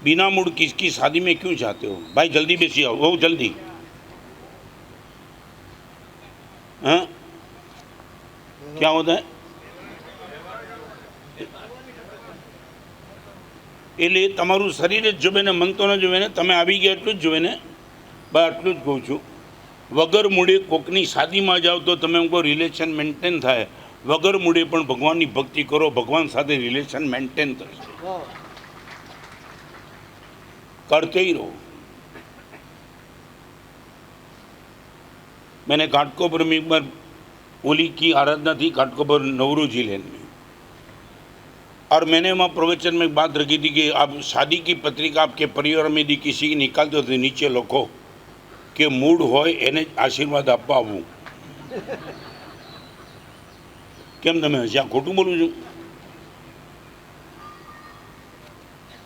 बिना मूड किसकी शादी में क्यों चाहते हो? भाई जल्दी बेसी आओ, वो जल्दी। हाँ, क्या होता है? એટલે તમારું શરીર જ જોવે ને મન તો ન જોવે ને, તમે આવી ગયા એટલું જ જોવે ને, બસ આટલું જ કહું છું। વગર મૂડે કોકની શાદીમાં જાઓ તો તમે એમ કહો રિલેશન મેન્ટેન થાય, વગર મૂડે પણ ભગવાનની ભક્તિ કરો, ભગવાન સાથે રિલેશન મેન્ટેન થશે। करते ही रहो। मैंने घाटकोपर में एक बार होली की आराधना थी, घाटकोपर नवरोजी लेन में, और मैंने वहाँ प्रवचन में एक बात रखी थी कि आप शादी की पत्रिका आपके परिवार में यदि किसी की निकालते हो तो नीचे लिखो कि मूड होय एने आशीर्वाद आपवा आवવું। केम तमे हस्या? खोटું बोलूं છું?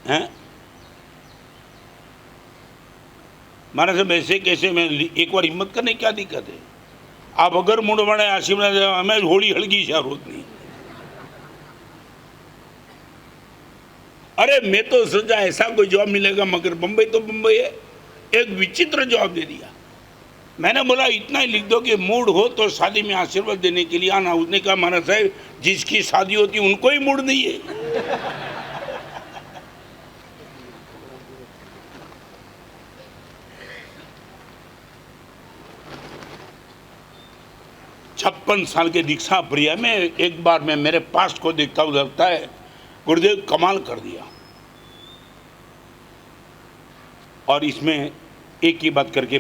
हैं? मारा साहब ऐसे कैसे? मैं एक बार हिम्मत करने क्या दिक्कत है? आप अगर मूड वाले आशीर्वाद, हमें होली हलगी है रोज नहीं। अरे मैं तो सोचा ऐसा कोई जवाब मिलेगा, मगर बम्बई तो बम्बई है, एक विचित्र जवाब दे दिया। मैंने बोला इतना ही लिख दो कि मूड हो तो शादी में आशीर्वाद देने के लिए आना। उसने कहा महाराज साहब जिसकी शादी होती उनको ही मूड नहीं है। 56 साल के दीक्षा प्रिया में एक बार मैं मेरे पास्ट को देखता हूँ, लगता है गुरुदेव कमाल कर दिया। और इसमें एक ही बात करके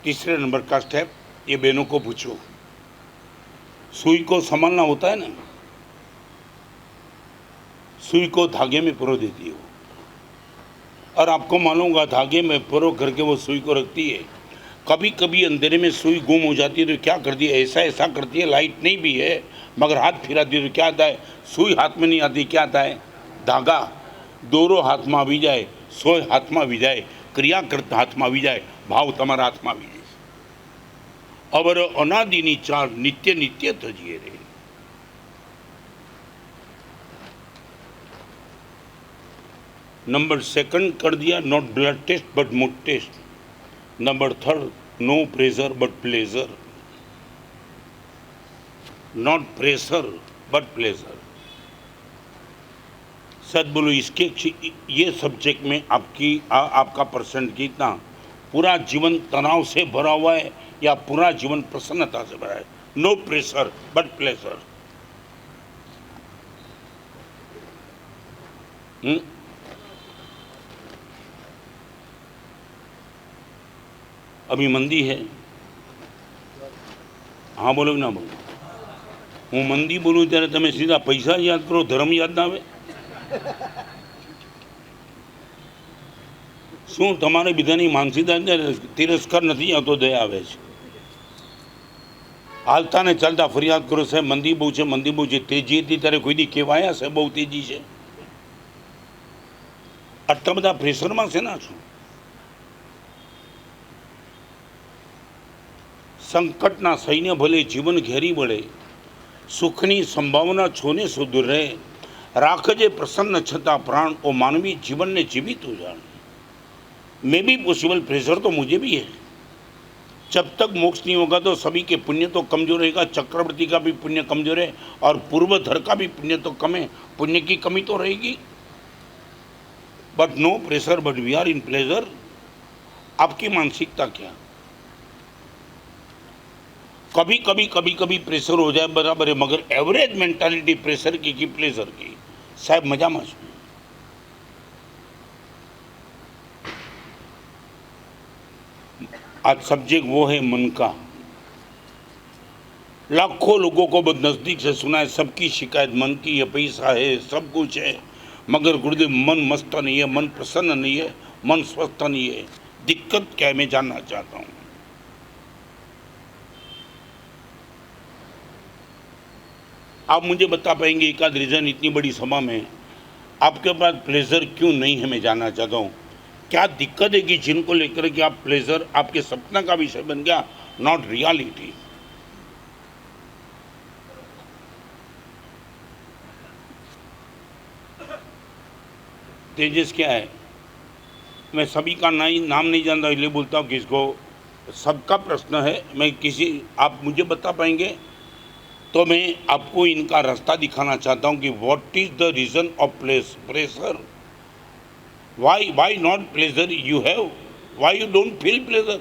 तीसरे नंबर का स्टेप, ये बहनों को पूछो, सुई को संभालना होता है ना, सुई को धागे में पिरो देती है वो, और आपको मालूम होगा धागे में पिरो करके वो सुई को रखती है। कभी कभी अंधेरे में सुई गुम हो जाती है तो क्या करती है, ऐसा ऐसा करती है, लाइट नहीं भी है मगर हाथ फिराती है तो क्या आता है, सुई हाथ में नहीं आती, क्या आता है, धागा। दोरो हाथ में આવી જાય, સોય હાથ में આવી જાય, क्रिया करता हाथ में આવી જાય, भाव તમારા हाथ में આવી જાય। अवर अनादिनी चाल नित्य नित्य तजिए रे। नंबर सेकंड कर दिया, not blood test but mood test. Number third, no pressure but pleasure, not pressure but pleasure. सच बोलो, इसके ये सब्जेक्ट में आपका परसेंट कितना? पूरा जीवन तनाव से भरा हुआ है या पूरा जीवन प्रसन्नता से भरा है? No pressure but pleasure. अभी मंदी है, हाँ बोलो ना बोलो? हूँ मंदी बोलूँ त्यारे तमे सीधा पैसा याद करो, धर्म याद ना आवे? શું તમારે બીજાની માનસિકતા તિરસ્કાર નથી આવતો, દયા આવે છે? હાલતા ને ચાલતા ફરિયાદ કરો સાહેબ મંદી બહુ છે, મંદી બહુ છે। તેજી હતી ત્યારે કોઈ દી કહેવાયા છે બહુ તેજી છે? આટલા બધા પ્રેશરમાં છે ના છો? સંકટના સૈન્ય ભલે જીવન ઘેરી વળે, સુખની સંભાવના છોને સુદૂર રહે, રાખજે પ્રસન્ન છતાં પ્રાણ, ओ मानवी जीवन ने जीवित हो जान। मैं भी पॉसिबल, प्रेशर तो मुझे भी है। जब तक मोक्ष नहीं होगा तो सभी के पुण्य तो कमजोर रहेगा, चक्रवर्ती का भी पुण्य कमजोर है और पूर्वधर का भी पुण्य तो कम है, पुण्य की कमी तो रहेगी। But no pressure but we are in pleasure. आपकी मानसिकता क्या? कभी कभी प्रेशर हो जाए बराबर है, मगर एवरेज मेंटालिटी प्रेशर की प्लेजर की साहब मजा में छूं। आज सब्जेक्ट वो है मन का। लाखों लोगों को बहुत नजदीक से सुना है, सबकी शिकायत मन की है, पैसा है, सब कुछ है, मगर गुरुदेव मन मस्त नहीं है, मन प्रसन्न नहीं है, मन स्वस्थ नहीं है। दिक्कत क्या है मैं जानना चाहता हूं। आप मुझे बता पाएंगे एक आध रीजन इतनी बड़ी सभा में आपके पास प्लेजर क्यों नहीं है? मैं जानना चाहता हूं क्या दिक्कत है कि जिनको लेकर के आप प्लेजर आपके सपना का विषय बन गया, नॉट रियलिटी। तेजस क्या है? मैं सभी का नाम नहीं जानता इसलिए बोलता हूँ किसको, सबका प्रश्न है। मैं किसी आप मुझे बता पाएंगे तो मैं आपको इनका रास्ता दिखाना चाहता हूँ कि what is the reason of pressure, why not pleasure you have, why you don't feel pleasure.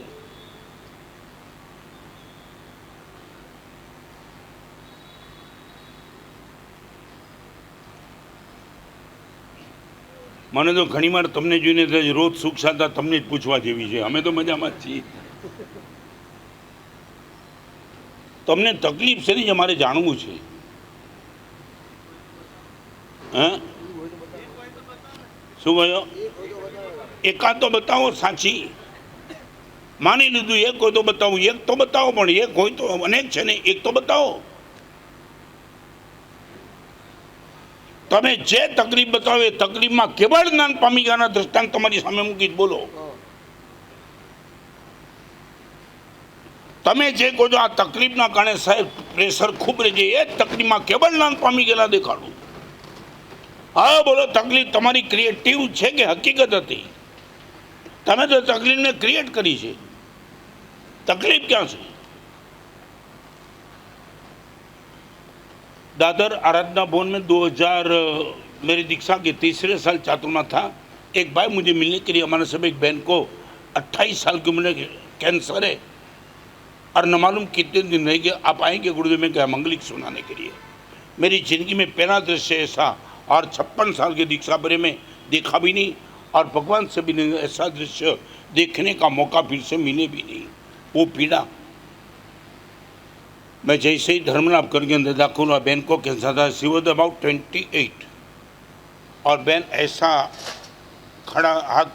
મને તો ઘણીવાર તમને જોઈને રોજ સુખ શાંતા તમને જ પૂછવા જેવી છે। અમે તો મજામાં જ છીએ। તમને તકલીફ છે ને અમારે જાણવું છે। હા શું કહ્યો? એકાદ તો બતાવો સાચી। માની લીધું એક હોય તો બતાવું, એક તો બતાવો, પણ એક હોય તો અનેક છે ને, એક તો બતાવો। તમે જે તકલીફ બતાવો એ તકલીફમાં કેવળ જ્ઞાન પામી ગયાના દ્રષ્ટાંત તમારી સામે મૂકી બોલો। તમે જે કહો છો આ તકલીફના કારણે સાહેબ પ્રેશર ખૂબ રહે છે, એ તકલીફમાં કેવળ જ્ઞાન પામી ગયેલા દેખાડું। હા બોલો, તકલીફ તમારી ક્રિએટિવ છે કે હકીકત હતી? તમે તો તકલીફને ક્રિએટ કરી છે। તકલીફ ક્યાં છે? दादर आराधना भवन में 2000 मेरी दीक्षा के तीसरे साल चातुर्मा था। एक भाई मुझे मिलने के लिए, हमारे सब एक बहन को 28 साल की उम्र कैंसर है और न मालूम कितने दिन रह गए, आप आएंगे गुरुदेव में क्या मंगलिक सुनाने के लिए। मेरी जिंदगी में पहला दृश्य ऐसा, और 56 साल के दीक्षा भरे में देखा भी नहीं, और भगवान से भी नहीं ऐसा दृश्य देखने का मौका फिर से मिले भी नहीं। वो पीड़ा मैं जैसे ही धर्म लाभ करके अंदर दाखिल हुआ, बहन को कैंसर था। शी वॉज अबाउट 28 और बहन ऐसा खड़ा हाथ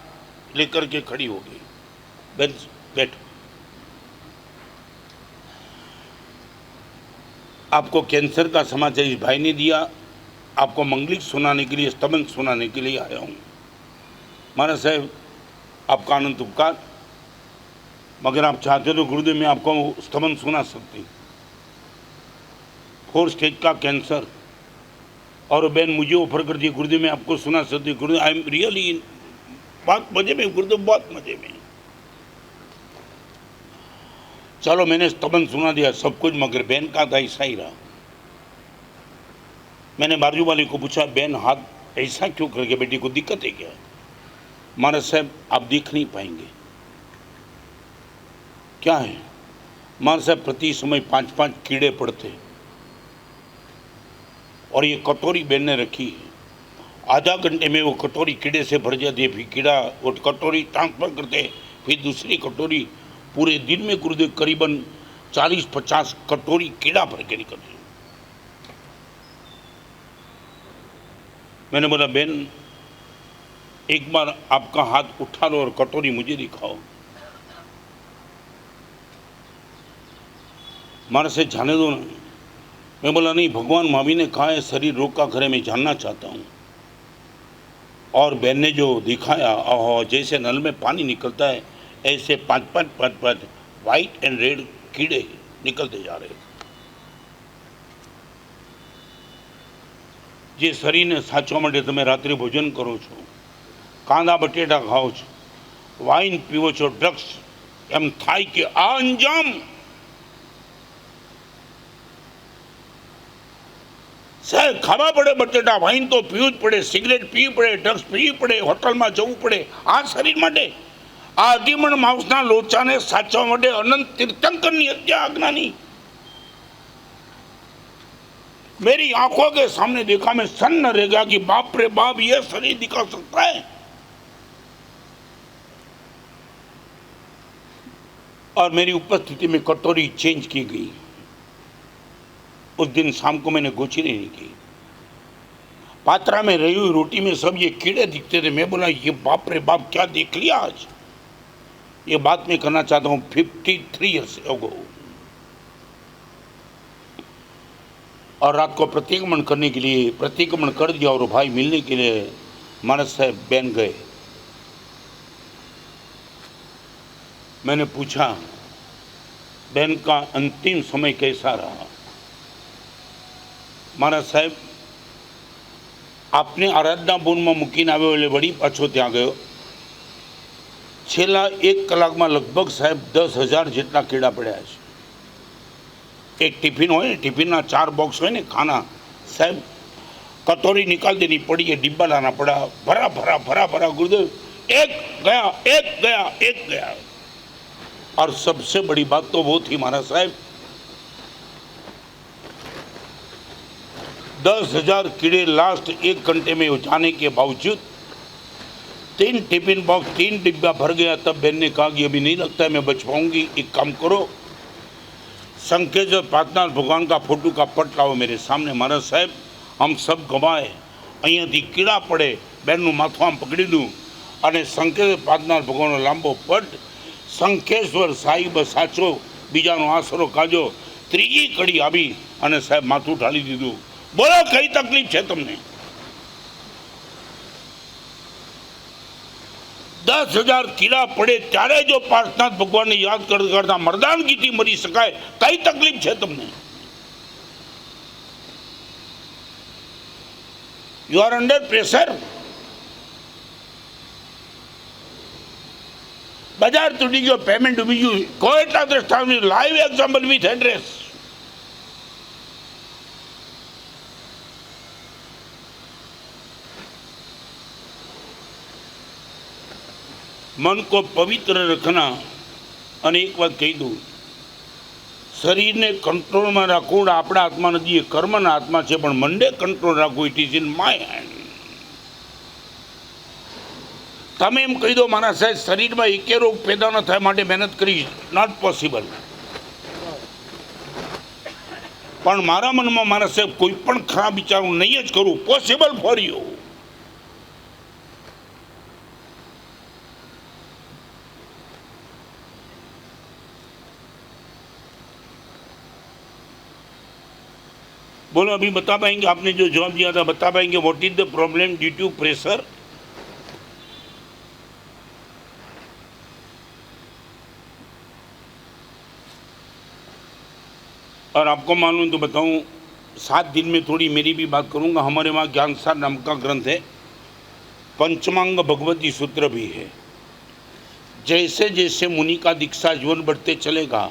लेकर के खड़ी हो गई। बहन बैठो, आपको कैंसर का समाचार इस भाई ने दिया, आपको मंगलिक सुनाने के लिए, स्तबन सुनाने के लिए आया हूँ। महाराज साहब आपका अनंत उपकार, मगर आप चाहते तो गुरुदेव में आपको स्तबन सुना सकती। 4 स्टेज का कैंसर, और बहन मुझे ऑफर कर दी गुरुदेव मैं आपको सुना सकती। गुरुदेव आई एम रियली बहुत मजे में, गुरुदेव बहुत मजे में। चलो मैंने स्तबन सुना दिया सब कुछ, मगर बहन का था ऐसा ही रहा। मैंने बाजू वाले को पूछा, बहन हाथ ऐसा क्यों करके, बेटी को दिक्कत है क्या? महाराज साहब आप देख नहीं पाएंगे। क्या है? महाराज साहब प्रति समय 5-5 कीड़े पड़ते, और ये कटोरी बहन ने रखी है। आधा घंटे में वो कटोरी कीड़े से भर जाती है, फिर कीड़ा वो कटोरी ट्रांसफर करते, फिर दूसरी कटोरी। पूरे दिन में गुरुदेव करीबन 40-50 कटोरी कीड़ा भर के निकलते। मैंने बोला बहन एक बार आपका हाथ उठा लो और कटोरी मुझे दिखाओ। मारे से जाने दो ना। मैं बोला नहीं, भगवान महावीर ने कहा है शरीर रोग का करे, मैं जानना चाहता हूँ। और बहन ने जो दिखाया, ओह जैसे नल में पानी निकलता है ऐसे 5-5 वाइट एंड रेड कीड़े निकलते जा रहे। જે શરીરને સાચવા માટે તમે રાત્રે ભોજન કરો છો, કાંદા બટેટા ખાઓ છો, વાઇન પીવો છો, ડ્રગ્સ, એમ થાય કે આ અંજામ સાહેબ ખાવા પડે બટેટા, વાઇન તો પીવું જ પડે, સિગરેટ પીવી પડે, ડ્રગ્સ પીવી પડે, હોટલમાં જવું પડે આ શરીર માટે। આ અધીમણ માંસના લોચાને સાચવા માટે અનંત તીર્થંકરની હત્યા આજ્ઞાની मेरी आंखों के सामने देखा, मैं सन्न रह गया कि बाप रे बाप, ये शरीर दिखा सकता है। और मेरी उपस्थिति में कटोरी चेंज की गई। उस दिन शाम को मैंने गोचरी नहीं की। पात्रा में रही हुई रोटी में सब ये कीड़े दिखते थे। मैं बोला, ये बाप रे बाप, क्या देख लिया आज। ये बात मैं करना चाहता हूँ 53 ईयर्स अगो। और रात को प्रतिक्रमण करने के लिए प्रतिक्रमण कर दिया और भाई मिलने के लिए मानस साहब बहन गए। मैंने पूछा, बहन का अंतिम समय कैसा रहा। मानस साहब, आपने आराधना बोन में મૂકીને આવ્યો એટલે વળી પાછો ત્યાં ગયો। છેલ્લા 1 કલાકમાં લગભગ સાહેબ 10,000 જેટલા કીડા પડ્યા છે। एक टिफिन हो, टिफिन 4 बॉक्स हो खाना साहब, कटोरी निकाल देनी पड़ी है, डिब्बा लाना पड़ा, भरा भरा भरा भरा। गुरुदेव, एक गया एक गया एक गया। और सबसे बड़ी बात तो वो थी महाराज साहब, 10,000 कीड़े लास्ट 1 घंटे में जाने के बावजूद 3 टिफिन बॉक्स 3 डिब्बा भर गया। तब बहन ने कहा कि अभी नहीं लगता है मैं बच पाऊंगी, एक काम करो, संकेश्वर प्रार्थना भगवान का फोटो का पट लाओ मेरे सामने। महाराज साहब, हम सब गवाए, અહીંયાથી કીડા પડે, બેનનું માથું આમ પકડી દઉં અને સંકેશ્વર પ્રાર્થના ભગવાનનો લાંબો પટ, સંકેશ્વર સાહેબ સાચો, બીજાનો આશરો કાજો, ત્રીજી કડી આવી અને સાહેબ માથું ઢાળી દીધું। બોલો, કઈ તકલીફ છે તમને? 10,000 कीड़ा पड़े त्यारे जो पार्शनाथ भगवान ने याद करता मर्दानगी थी मरी सकाय, कई तकलीफ है तुमने? You are under pressure. बाजार तूटी गयो, पेमेंट डूबी गયું। कोयटा दृष्टांत लाइव एग्जाम्पल विथ एड्रेस। मन को पवित्र रखना। અને એક વાત કહી દઉં, શરીરને કંટ્રોલમાં રાખવું આપણા હાથમાં નથી, એ કર્મના હાથમાં છે, પણ મનને કંટ્રોલ રાખવું, it is in my hand. તમે એમ કહી દો, મારા સાહેબ શરીરમાં એકે રોગ પેદા ન થાય માટે મહેનત કરી, નોટ પોસિબલ। પણ મારા મનમાં મારા સાહેબ કોઈ પણ ખરાબ વિચાર નહીં જ કરું, પોસિબલ ફોર યુ। बोलो, अभी बता पाएंगे? आपने जो जवाब दिया था बता पाएंगे what is the problem due to pressure? और आपको मालूम तो बताऊं, 7 दिन में थोड़ी मेरी भी बात करूंगा। हमारे वहाँ ज्ञानसार नाम का ग्रंथ है, पंचमांग भगवती सूत्र भी है। जैसे जैसे मुनि का दीक्षा जीवन बढ़ते चलेगा,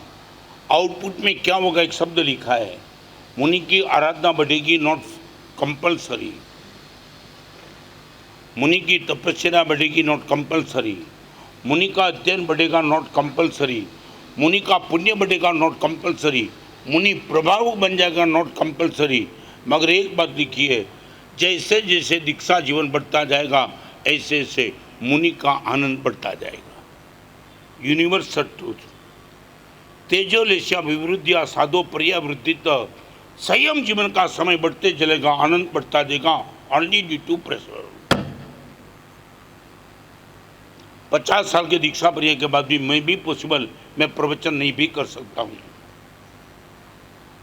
आउटपुट में क्या होगा, एक शब्द लिखा है, मुनि की आराधना बढ़ेगी, नॉट कंपलसरी। मुनि की तपस्या बढ़ेगी, नॉट कंपलसरी। मुनि का अध्ययन बढ़ेगा, नॉट कंपलसरी। मुनि का पुण्य बढ़ेगा, नॉट कंपलसरी। मुनि प्रभाव बन जाएगा, नॉट कंपलसरी। मगर एक बात लिखी है, जैसे जैसे दीक्षा जीवन बढ़ता जाएगा, ऐसे ऐसे मुनि का आनंद बढ़ता जाएगा। Universal truth. तेजोलेशिया विवृद्धिया साधो पर्यावृत्ति संयम जीवन का समय बढ़ते चलेगा, आनंद बढ़ता जाएगा, ओनली ड्यू टू प्रेशर। 50 साल के दीक्षा पर्याय के बाद भी मैं भी पॉसिबल, मैं प्रवचन नहीं भी कर सकता हूँ।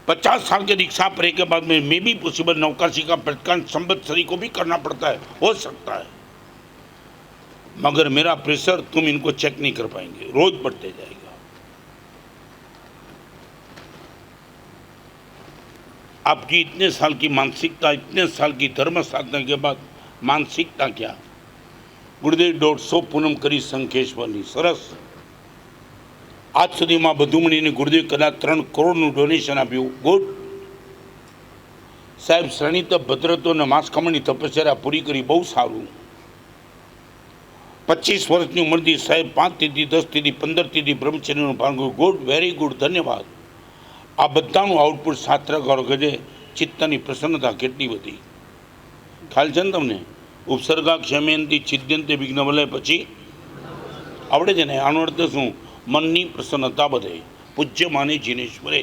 50 साल के दीक्षा पर्याय के बाद में मैं भी पॉसिबल नौकाशी का प्रतिकान संवत्सरी को भी करना पड़ता है, हो सकता है। मगर मेरा प्रेशर तुम इनको चेक नहीं कर पाएंगे, रोज बढ़ते जाएगा। आपकी इतने साल की मानसिकता, इतने साल की धर्म साधना के बाद मानसिकता क्या? गुरुदेव 150 पूनम करी संकेश्वરની સરસ। આજ સુધીમાં બધું મળીને ગુરુદેવ કદાચ 3 કરોડનું ડોનેશન આપ્યું, ગુડ। સાહેબ શ્રેણીત ભદ્રતો અને માસખમણની તપસ્યા પૂરી કરી, બહુ સારું। 25 વર્ષની ઉંમરથી સાહેબ 5 તિથિ 10 તિથિ 15 તિથિ બ્રહ્મચર્યનું પાલન કર્યું, ગુડ, વેરી ગુડ, ધન્યવાદ। આ બધાનું આઉટપુટ શાસ્ત્રકારો કહે છે ચિત્તની પ્રસન્નતા કેટલી બધી. ખ્યાલ છે ને તમને? ઉપસર્ગા ક્ષમેનથી છિદ્યંતે વિઘ્ન વલય પછી આવડે છે ને? આનો અર્થ શું? મનની પ્રસન્નતા બધે. पूज्य माने जिनेश्वरे.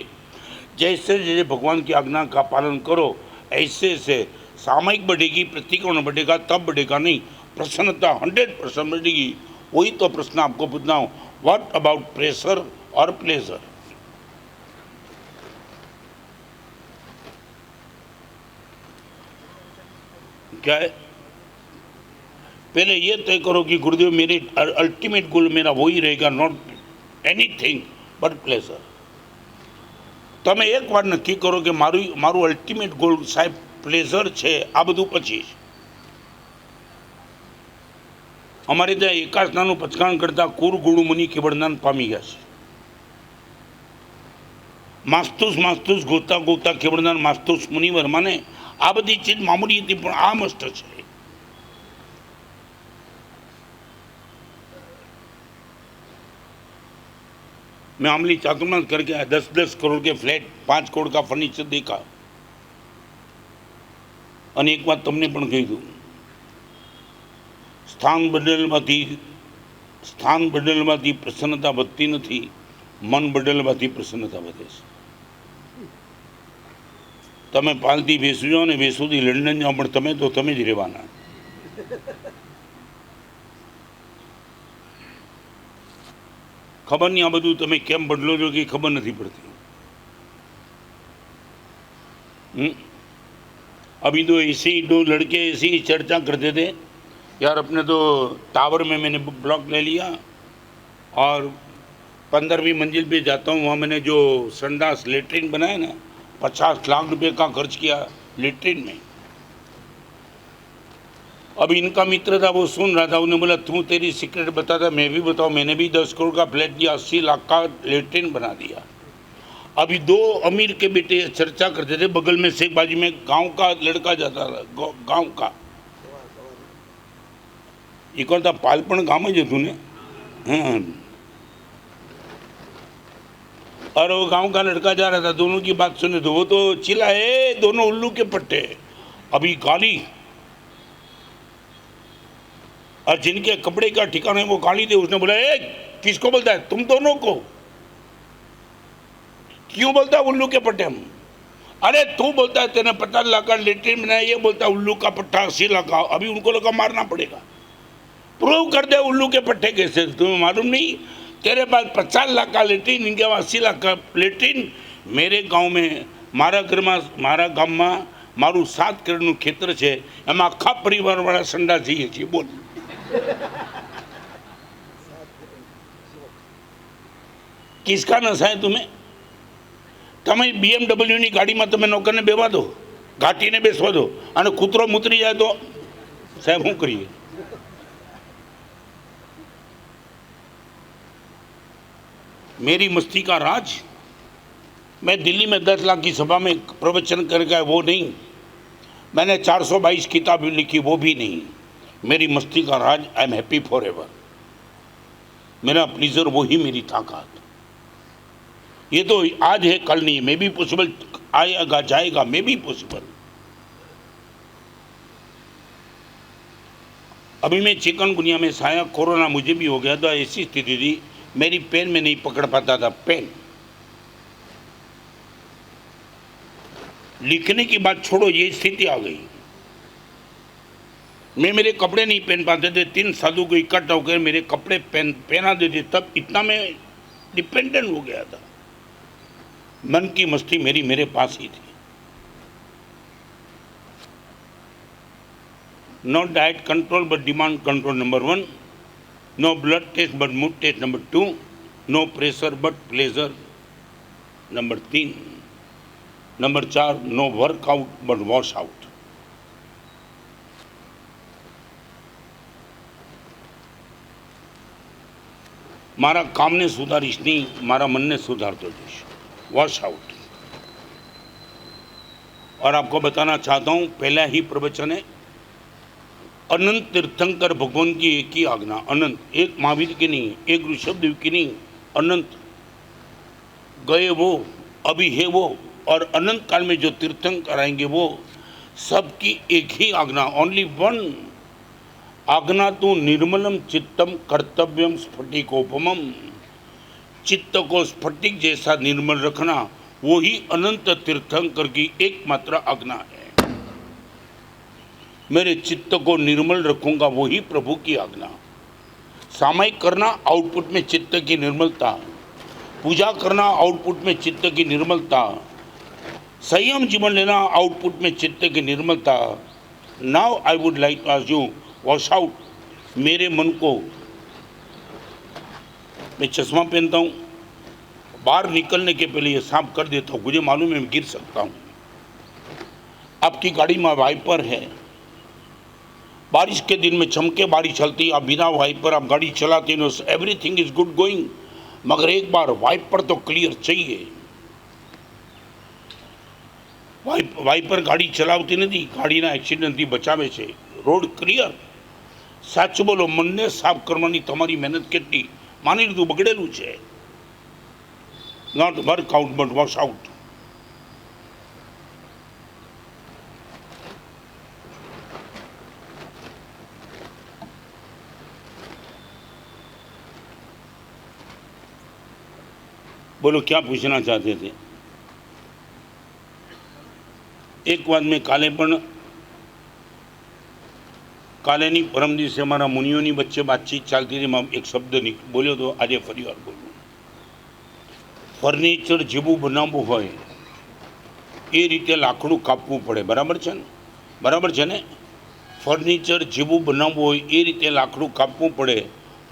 जैसे जैसे भगवान की आज्ञा का पालन करो ऐसे ऐसे सामयिक बढ़ेगी, प्रतिकोण बढ़ेगा, तब बढ़ेगा नहीं, प्रसन्नता 100% बढ़ेगी. वही तो प्रश्न आपको पूछना हो, व्हाट अबाउट प्रेशर और प्लेजर? क्या है? पहले ये तय करो कि गुरुदेव मेरे अल्टीमेट गोल मेरा वही रहेगा, नॉट एनीथिंग बट प्लेजर. તમે એકવાર નક્કી કરો કે મારું અલ્ટિમેટ ગોલ સાહેબ પ્લેઝર છે, આ બધું પછી. અમારે ત્યાં એકાસનાનું પચકાણ કરતા કુર ગુરુ મુનિ કેવળનાન પામી ગયા છે. માસ્તુસ ગોતા ગોતા કેવળનાન માસ્તુસ મુનિ વર્માને આ બધી ચીજ મામૂલી હતી, પણ આ મસ્ત છે. मैं आमली चातुर्मास करके आया, 10-10 करोड़ के फ्लैट, 5 करोड़ का फर्नीचर देखा. અને એક વાત તમને પણ કહી દઉં, સ્થાન બદલવાથી પ્રસન્નતા વધતી નથી, મન બદલવાથી પ્રસન્નતા વધે છે. તમે પાલથી બેસી જાઓ ને બેસુથી લંડન જાઓ, પણ તમે તો તમે જ રહેવાના. खबर नहीं आ बधु तमे केम बदलो जो कि खबर नहीं पड़ती. अभी तो ऐसे ही 2 लड़के ऐसे ही चर्चा करते थे, यार अपने तो टावर में मैंने ब्लॉक ले लिया और 15वीं मंजिल पे जाता हूँ, वहाँ मैंने जो संडास लेटरिन बनाया ना, 50 लाख रुपए का खर्च किया लेटरिन में. अब इनका मित्र था, वो सुन रहा था, उन्होंने बोला तू तेरी सीक्रेट बता था, मैं भी बताऊँ, मैंने भी 10 करोड़ का फ्लैट दिया, 80 लाख का लेटरिन बना दिया. अभी 2 अमीर के बेटे चर्चा करते थे, बगल में से बाजू में गांव का लड़का जाता था, गांव का एक और था पालपण गांव ज હતું ને. हाँ, और वो गांव का लड़का जा रहा था, दोनों की बात सुने तो वो तो चिल्लाए, दोनों उल्लू के पट्टे. अभी गाली, और जिनके कपड़े का ठिकाना है वो गाली दे. उसने बोला ए किसको बोलता है? तुम दोनों को. क्यों बोलता है उल्लू के पट्टे? हम अरे तू बोलता है तेने 50 लाख का लेटरिन बनाया, ये बोलता है उल्लू का पट्टा 80 लाख का. अभी उनको लगा मारना पड़ेगा, प्रूव कर दे उल्लू के पट्टे कैसे. तुम्हें मालूम नहीं, तेरे पास 50 लाख का लेटरिन, इनके पास 80 लाख का लेटरिन. मेरे गाँव में मारा घर में मारा गाम में मारू 7 करोड़ खेतर है, एम आखा परिवार वाला संडा जઈએ છીએ. बोल किसका नशा है तुम्हें? તમે BMW ની ગાડીમાં તમે નોકરને બેવા દો, ઘાટીને બેસવા દો, અને કૂતરો મૂતરી જાય તો સાહેબ શું કરીએ? मेरी मस्ती का राज, मैं दिल्ली में 10 लाख की सभा में प्रवचन कर गया, वो नहीं. मैंने 422 किताब लिखी, वो भी नहीं. मेरी मस्ती का राज, I am happy forever. मेरा प्लीजर वही मेरी ताकत. ये तो आज है कल नहीं, मे भी पॉसिबल, आएगा जाएगा, मे भी पॉसिबल. अभी मैं चिकनगुनिया में साया, कोरोना मुझे भी हो गया था, ऐसी स्थिति थी मेरी पेन में नहीं पकड़ पाता था. पेन लिखने की बात छोड़ो, ये स्थिति आ गई. मैं मेरे कपड़े नहीं पहन पाते थे, 3 साधु को इकट्ठा होकर मेरे कपड़े पहना देते, तब इतना मैं डिपेंडेंट हो गया था. मन की मस्ती मेरी मेरे पास ही थी. No diet control but demand control number 1. No blood test but mood test number 2. No pressure but pleasure number 3. Number 4, no workout but wash out. मारा काम ने सुधारीश नहीं, मारा मन ने सुधारतो जईश. Wash out. और आपको बताना चाहता हूं, पहला ही प्रवचन है, अनंत तीर्थंकर भगवान की एक ही आज्ञा, अनंत. एक महावीर की नहीं, एक ऋषभदेव की नहीं, अनंत. गए वो, अभी है वो, और अनंत काल में जो तीर्थंकर आएंगे वो सबकी एक ही आज्ञा, ओनली वन आज्ञा तो निर्मलम चित्तम कर्तव्यम स्फटिकोपमम। चित्त को स्फटिक जैसा निर्मल रखना वो ही अनंत तीर्थंकर की एकमात्र आज्ञा है। मेरे चित्त को निर्मल रखूंगा वही प्रभु की आज्ञा। सामायिक करना आउटपुट में चित्त की निर्मलता, पूजा करना आउटपुट में चित्त की निर्मलता, संयम जीवन लेना आउटपुट में चित्त की निर्मलता। Now I would like to ask you, wash out मेरे मन को। मैं चश्मा पहनता हूँ, बाहर निकलने के पहले ये साफ कर देता हूँ, मुझे मालूम है मैं गिर सकता हूँ। आपकी गाड़ी में वाइपर है, बारिश के दिन में चमके बारिश चलती, आप बिना वाइपर आप गाड़ी चलाते हो, एवरीथिंग इज गुड गोइंग, मगर एक बार वाइपर तो क्लियर चाहिए। वाइपर गाड़ी चलावती नहीं, गाड़ीना एक्सिडेंटથી બચાવે છે। રોડ ક્લિયર, સાચું બોલો, મનને સાફ કરવાની તમારી મહેનત કેટલી, માની લીધું બગડેલું છે, not work out but wash out. बोलो क्या पूछना चाहते थे? एक बात मैं काले पण कालेनी परम दिवसे मारा मुनियोनी वच्चे बातचीत चालती थी, एक शब्द बोल्यो तो आज फरी वार बोलूँ। फर्निचर जेवुं बनावવું હોય એ રીતે લાકડું કાપવું પડે, બરાબર છે ને? બરાબર છે ને? ફર્નિચર જેવું બનાવવું હોય એ રીતે લાકડું કાપવું પડે,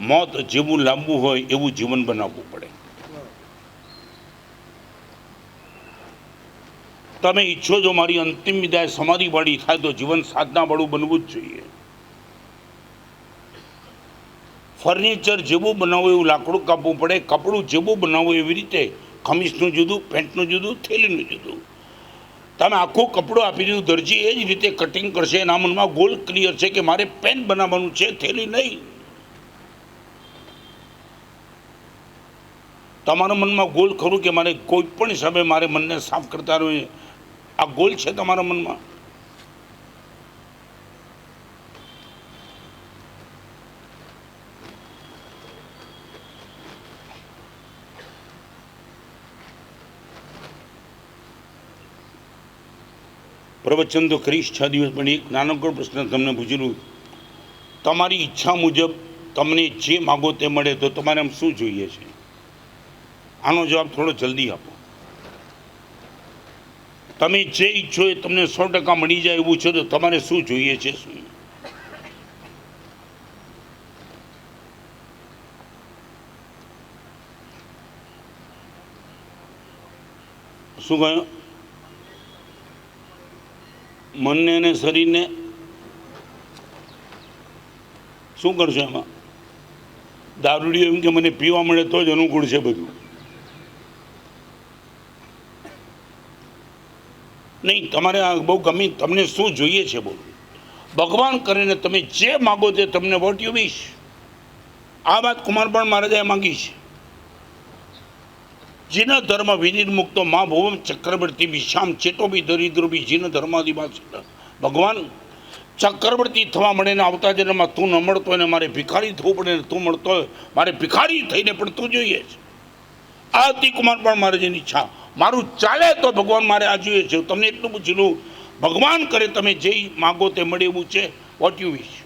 મોત જેવું લાવવું હોય એવું જીવન બનાવવું પડે। તમે ઈચ્છો જો મારી અંતિમ વિદાય સમાધિવાળી થાય તો જીવન સાધનાવાળું બનવું જ જોઈએ। ફર્નિચર જેવું બનાવવું એવું લાકડું કાપવું પડે, કપડું જેવું બનાવવું એવી રીતે ખમીસનું જુદું, પેન્ટનું જુદું, થેલીનું જુદું। તમે આખું કપડું આપી દીધું, દરજી એ જ રીતે કટિંગ કરશે, એના મનમાં ગોલ ક્લિયર છે કે મારે પેન્ટ બનાવવાનું છે, થેલી નહીં। તમારા મનમાં ગોલ ખરું કે મારે કોઈ પણ હિસાબે મારે મનને સાફ કરતા રહે, આ ગોલ છે તમારા મનમાં? પ્રવચન તો કરીશ 6 દિવસ, પણ એક નાનકડો પ્રશ્ન તમને પૂછેલું, તમારી ઈચ્છા મુજબ તમને જે માગો તે મળે તો તમારે આમ શું જોઈએ છે? આનો જવાબ થોડો જલ્દી આપો। તમે જે ઈચ્છો એ તમને 100% મળી જાય એવું છે તો તમારે શું જોઈએ છે? શું? શું કહ્યું? મનને અને શરીરને શું કરશો એમાં? દારૂડિયો એમ કે મને પીવા મળે તો જ અનુકૂળ છે બધું, નહીં તમારે આ બહુ ગમી, તમને શું જોઈએ છે બોલો? ભગવાન કરીને તમે જે માગો તે તમને વોટ યુ વિશ। આ વાત કુમારપણ મહારાજાએ માંગી છે। જીન ધર્મ વિનિર્મુક્તો મા ભુવમ ચક્રવર્તી વિશ્યામ ચેટો બી દરિદ્રો બી જીન ધર્માદિવાસ। ભગવાન ચક્રવર્તી થવા મળે ને આવતા જન્મમાં તું ન મળતો હોય ને મારે ભિખારી થવું પડે ને તું મળતો હોય, મારે ભિખારી થઈને પણ તું જોઈએ છે। આ હતી કુમારપણ મહારાજની ઈચ્છા। મારું ચાલે તો ભગવાન મારે આ જોઈએ છે। તમને એટલું પૂછેલું, ભગવાન કરે તમે જે માગો તે મળે એવું છે, વોટ યુ વિશ?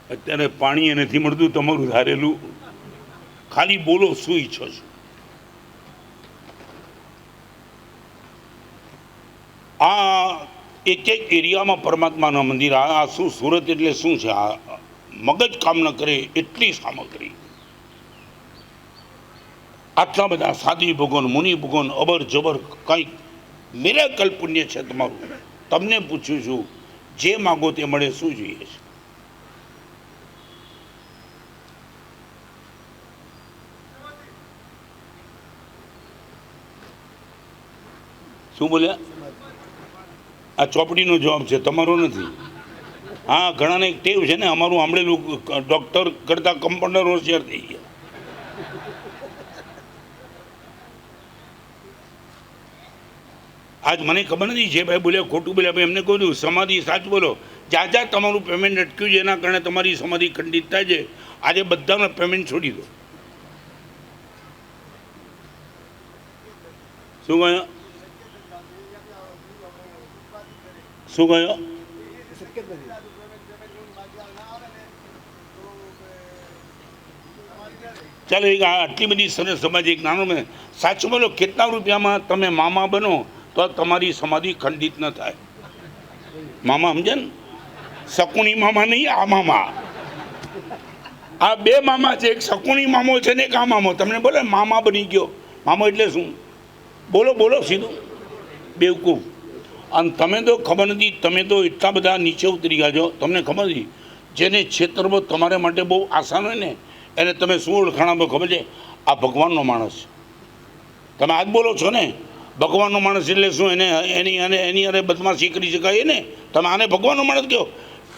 અત્યારે પાણી નથી મળતું તમારું ધારેલું, ખાલી બોલો શું ઈચ્છો છો? આ એક એક એરિયામાં પરમાત્માના મંદિર, આ શું સુરત એટલે શું છે? આ મગજ કામ ન કરે એટલી સામગ્રી, આટલા બધા સાધ્વી ભગવાન, મુનિ ભગવાન, અબર જબર, કંઈક મિરેકલ પુણ્ય છે તમારું। તમને પૂછું છું, જે માગો તે મળે, શું જોઈએ છે? શું બોલ્યા? આ ચોપડીનો જવાબ છે, તમારો નથી. હા, ઘણાને એક ટેવ છે ને, અમારું સાંભળેલું ડૉક્ટર કરતાં કમ્પાઉન્ડર હોશિયાર થઈ ગયા. આજ મને ખબર નથી જે ભાઈ બોલ્યા ખોટું બોલ્યા, ભાઈ એમને કહું છું સમાધિ સાચું બોલો. જ્યાં તમારું પેમેન્ટ અટક્યું છે એના કારણે તમારી સમાધિ ખંડિત થાય છે. આજે બધાને પેમેન્ટ છોડી દો. શું કહ્યું? શું કહ્યું? ચાલો, એક આટલી બધી સરસ સમાજ, એક નાનો મેં સાચું બોલો, કેટલા રૂપિયામાં તમે મામા બનો તો તમારી સમાધિ ખંડિત ન થાય? મામા સમજે ને? શકુની મામા નહીં, આ મામા. આ બે મામા છે, એક શકુની મામો છે ને એક આ મામો. તમને બોલે મામા બની ગયો. મામો એટલે શું? બોલો બોલો સીધું. બેવકૂફ. અને તમે તો ખબર નથી, તમે તો એટલા બધા નીચે ઉતરી ગયા છો, તમને ખબર નથી. જેને છેતરવો તમારા માટે બહુ આસાન હોય ને, એને તમે શું ઓળખાણ આપો ખબર છે? આ ભગવાનનો માણસ. તમે આજ બોલો છો ને, ભગવાનનો માણસ એટલે શું? એની અરે બદમાશી કરી શકાય ને? તમે આને ભગવાનનો માણસ કહો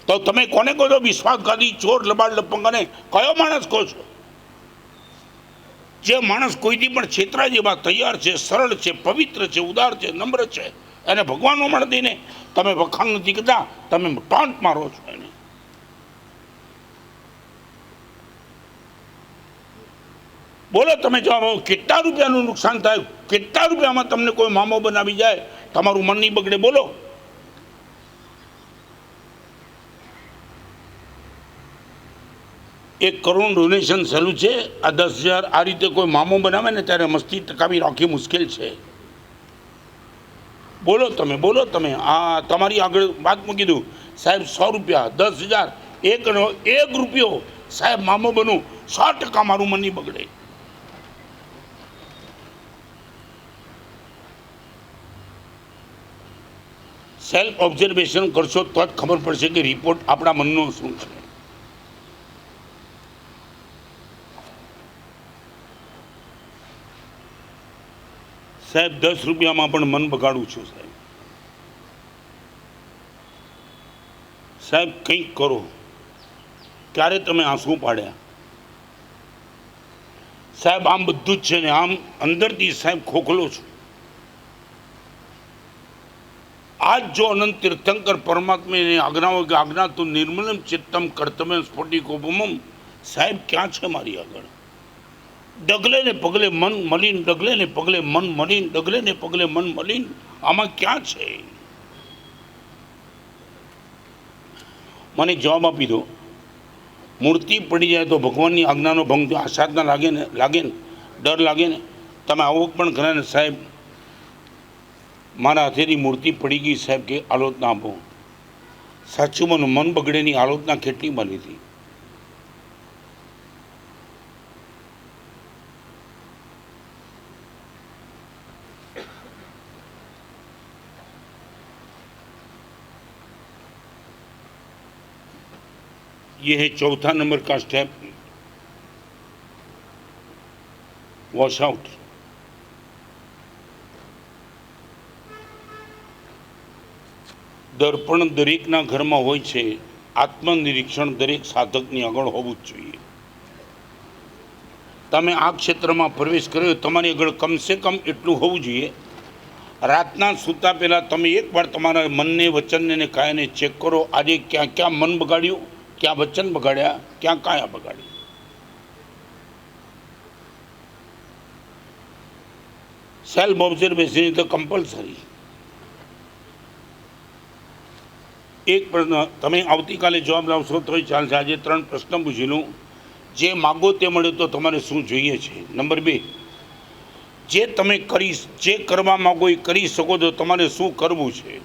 તો તમે કોને કહો છો? વિશ્વાસઘાતી, ચોર, લબાડ, લપંગાને કયો માણસ કહો છો? જે માણસ કોઈથી પણ છેતરા જેવા તૈયાર છે, સરળ છે, પવિત્ર છે, ઉદાર છે, નમ્ર છે, એને ભગવાનનો માણસ દઈને તમે વખાણ નથી કરતા, તમે ટોન્ટ મારો છો એને. બોલો તમે જવાબ. કેટલા રૂપિયાનું નુકસાન થાય? કેટલા રૂપિયામાં તમને કોઈ મામો બનાવી જાય? તમારું મન નહીં બગડે? બોલો. એક કરોડ ડોનેશન સહેલું છે. આ 10,000 આ રીતે કોઈ મામો બનાવે ને ત્યારે મસ્તી ટકાવી રાખવી મુશ્કેલ છે. બોલો તમે, બોલો તમે. આ તમારી આગળ વાત મૂકી દઉં સાહેબ. 100 રૂપિયા, 10,000, એક રૂપિયો સાહેબ મામો બનું, 100% મારું મન નહીં બગડે. સેલ્ફ ઓબ્ઝર્વેશન કરશો તો જ ખબર પડશે કે રિપોર્ટ આપણા મનનો શું છે. સાહેબ 10 રૂપિયામાં પણ મન બગાડું છું સાહેબ. સાહેબ કંઈક કરો. ક્યારે તમે આંસુ પાડ્યા? સાહેબ આમ બધું જ છે ને, આમ અંદરથી સાહેબ ખોખલો છું. આજ જો અનંત તીર્થંકર પરમાત્માની આજ્ઞાઓ કે આજ્ઞા તો નિર્મલમ ચિત્તમ કર્તવ્ય સ્ફટિકોપમમ. સાહેબ ક્યાં છે મારી આગળ? ડગલે ને પગલે મન મલિન, ડગલે ને પગલે મન મલિન, ડગલે ને પગલે મન મલિન. આમાં ક્યાં છે? મને જવાબ આપી દો. મૂર્તિ પડી જાય તો ભગવાનની આજ્ઞાનો ભંગ જો આશાદ ના લાગે ને, ડર લાગે ને, તમે આવો પણ ખરા ને સાહેબ મારા હાથેથી મૂર્તિ પડી ગઈ સાહેબ કે આલોચના આપો. સાચું મને મન બગડેની આલોચના કેટલી મળી હતી. ये है 4था नंबर का स्टेप, वॉश आउट. દર્પણ દરેકના ઘરમાં હોય છે. આત્મનિરીક્ષણ દરેક સાધકની આગળ હોવું જ જોઈએ. તમે આ ક્ષેત્રમાં પ્રવેશ કર્યો, તમારી આગળ કમસે કમ એટલું હોવું જોઈએ. રાતના સૂતા પહેલાં તમે એકવાર તમારા મનને, વચનને ને કાયાને ચેક કરો. આજે ક્યાં ક્યાં મન બગાડ્યું, ક્યાં વચન બગાડ્યા, ક્યાં કાયા બગાડી. સેલ્ફ ઓબ્ઝર્વેશન તો કમ્પલસરી. એક પ્રશ્ન તમે આવતીકાલે જવાબ લાવશો તોય ચાલશે. આજે 3 પ્રશ્ન પૂછી લઉં. જે માગો તે મળે તો તમારે શું જોઈએ છે? નંબર 2, જે કરવા માગો એ કરી શકો તો તમારે શું કરવું છે?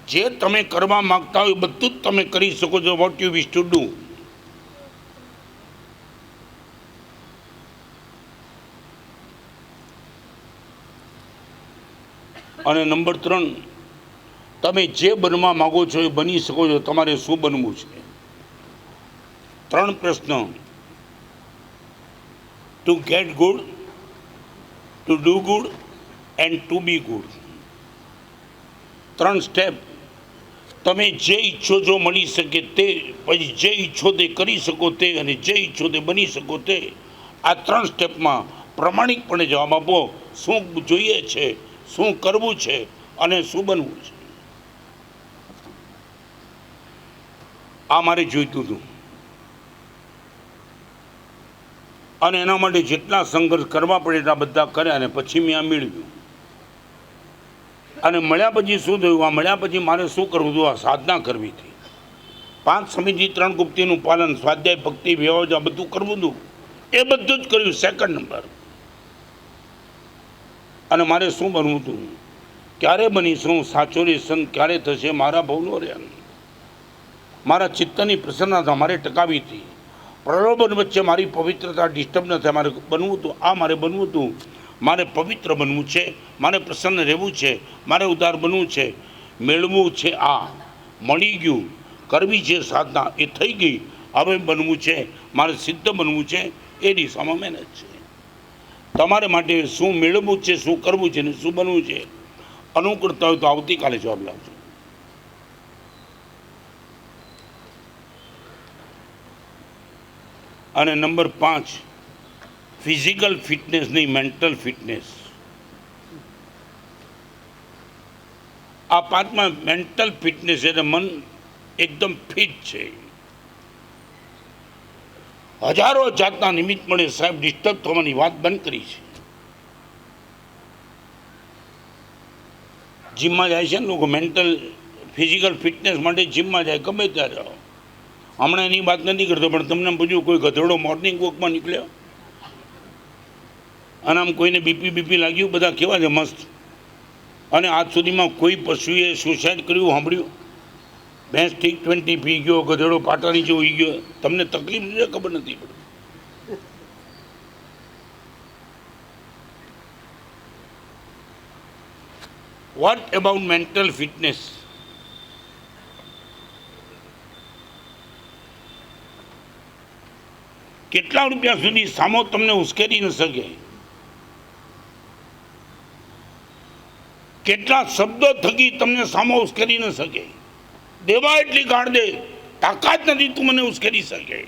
જે તમે કરવા માગતા હોય બધું જ તમે કરી શકો છો. What you wish to do. અને નંબર 3, તમે જે બનવા માગો છો એ બની શકો છો. તમારે શું બનવું છે? 3 પ્રશ્ન. To get good, to do good and to be good. 3 step, તમે જે ઈચ્છો જો મળી શકે તે, પછી જે ઈચ્છો તે કરી શકો તે, અને જે ઈચ્છો તે બની શકો તે. આ 3 સ્ટેપમાં પ્રમાણિકપણે જવાબ આપો. શું જોઈએ છે, શું કરવું છે અને શું બનવું છે. આ મારે જોઈતું હતું અને એના માટે જેટલા સંઘર્ષ કરવા પડે એટલા બધા કર્યા અને પછી મેં આ મેળવ્યું. અને મળ્યા પછી શું થયું? આ મળ્યા પછી મારે શું કરવું હતું? આ સાધના કરવી હતી. 5 સમિતિ 3 ગુપ્તિનું પાલન, સ્વાધ્યાય, ભક્તિ, વ્યવહાર, આ બધું કરવું હતું. એ બધું જ કર્યું. 2nd number. અને મારે શું બનવું હતું? ક્યારે બનીશું સાચો રે સંત? ક્યારે થશે મારા ભવનો રહ્યા? મારા ચિત્તની પ્રસન્નતા મારે ટકાવી હતી. પ્રલોભન વચ્ચે મારી પવિત્રતા ડિસ્ટર્બ ન થાય. મારે બનવું હતું. આ મારે બનવું હતું. મારે પવિત્ર બનવું છે, મારે પ્રસન્ન રહેવું છે, મારે ઉદાર બનવું છે, મેળવું છે. આ મળી ગયું. કરવી છે સાધના, એ થઈ ગઈ. હવે બનવું છે, મારે સિદ્ધ બનવું છે. એ દિશામાં મહેનત છે. તમારે માટે શું મેળવવું છે, શું કરવું છે ને શું બનવું છે, અનુકૂળતા હોય તો આવતીકાલે જવાબ લાવજો. અને નંબર 5, ફિઝિકલ ફિટનેસ નહીં, મેન્ટલ ફિટનેસ. આ 5માં મેન્ટલ ફિટનેસ એટલે મન એકદમ ફિટ છે. હજારો જાતના નિમિત્ત મળે સાહેબ ડિસ્ટર્બ થવાની વાત બંધ કરી છે. જીમમાં જાય છે ને લોકો, મેન્ટલ ફિઝિકલ ફિટનેસ માટે જીમમાં જાય, ગમે ત્યાં જાઓ. હમણાં એની વાત નથી કરતો, પણ તમને પૂછ્યું કોઈ ગધેડો મોર્નિંગ વોકમાં નીકળ્યો અને આમ કોઈને બીપી લાગ્યું? બધા કેવા છે મસ્ત. અને આજ સુધીમાં કોઈ પશુએ સુસાઇડ કર્યું સાંભળ્યું? ભેંસ T20 પી ગયો, ગધેડો પાટા નીચે ઉઈ ગયો. તમને તકલીફ છે ખબર નથી પડતી. What about mental fitness? કેટલા રૂપિયા સુધી સામો તમને ઉશ્કેરી ન શકે? કેટલા શબ્દો થકી તમને સામો ઉશ્કેરી ન શકે? દેવા એટલી ગાળ દે, તાકાત નથી તું મને ઉશ્કેરી શકે.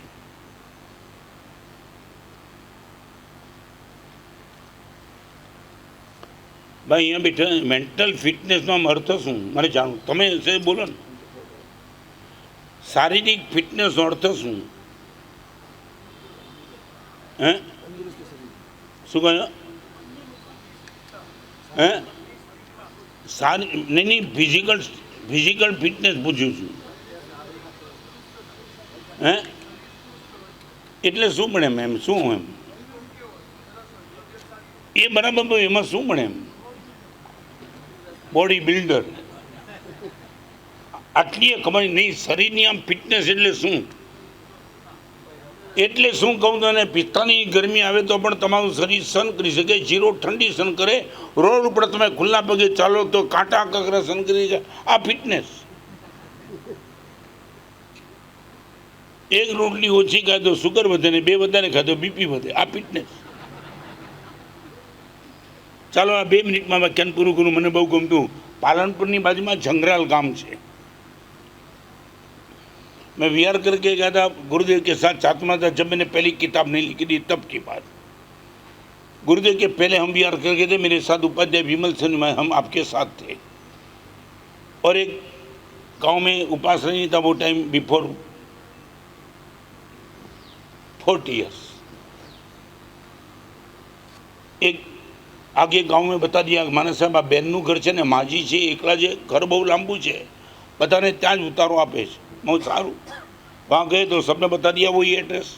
ભાઈ અહીંયા બેઠા મેન્ટલ ફિટનેસનો અર્થ શું મારે જાણવું. તમે બોલો ને, શારીરિક ફિટનેસનો અર્થ શું? હે શું કહ્યું? હે સારી નહીં, ફિઝિકલ ફિટનેસ પૂછ્યું છું. હે એટલે શું ભણે એમ? શું એમ? એ બરાબર, એમાં શું ભણે એમ? Body builder. આટલી ખબર નહીં. શરીરની આમ ફિટનેસ એટલે શું? એટલે શું કહું તને? પિસ્તાની ગરમી આવે તો પણ તમારું શરીર સહન કરી શકે. 0 ઠંડી સહન કરે. રોડ ઉપર તમે ખુલ્લા પગે ચાલો તો કાંટા કકરા સહન કરી શકે. આ ફિટનેસ. એક રોટલી ઓછી ખાય તો સુગર વધે ને 2 વધારે ખાય તો બીપી વધે. આ ફિટનેસ. ચાલો આ 2 મિનિટમાં વ્યાખ્યાન પૂરું કરું. મને બહુ ગમતું. પાલનપુરની બાજુમાં જંગરાલ ગામ છે. मैं विहार करके गया था गुरुदेव के साथ छात्रा था. जब मैंने पहली किताब नहीं लिखी थी तब की बात. गुरुदेव के पहले हम विहार करके थे. मेरे साथ उपाध्याय विमल सिंह, मैं हम आपके साथ थे. और एक गांव में उपासना नहीं था वो टाइम, बिफोर 40 years. एक आगे गांव में बता दिया माना साहब आ बेनનું ઘર છે ને માજી છે એકલા છે, ઘર બહુ લાંબુ છે, બધાને ત્યાં જ ઉતારો આપે છે. બહુ સારું. वहाँ गए तो सबने बता दिया वही address.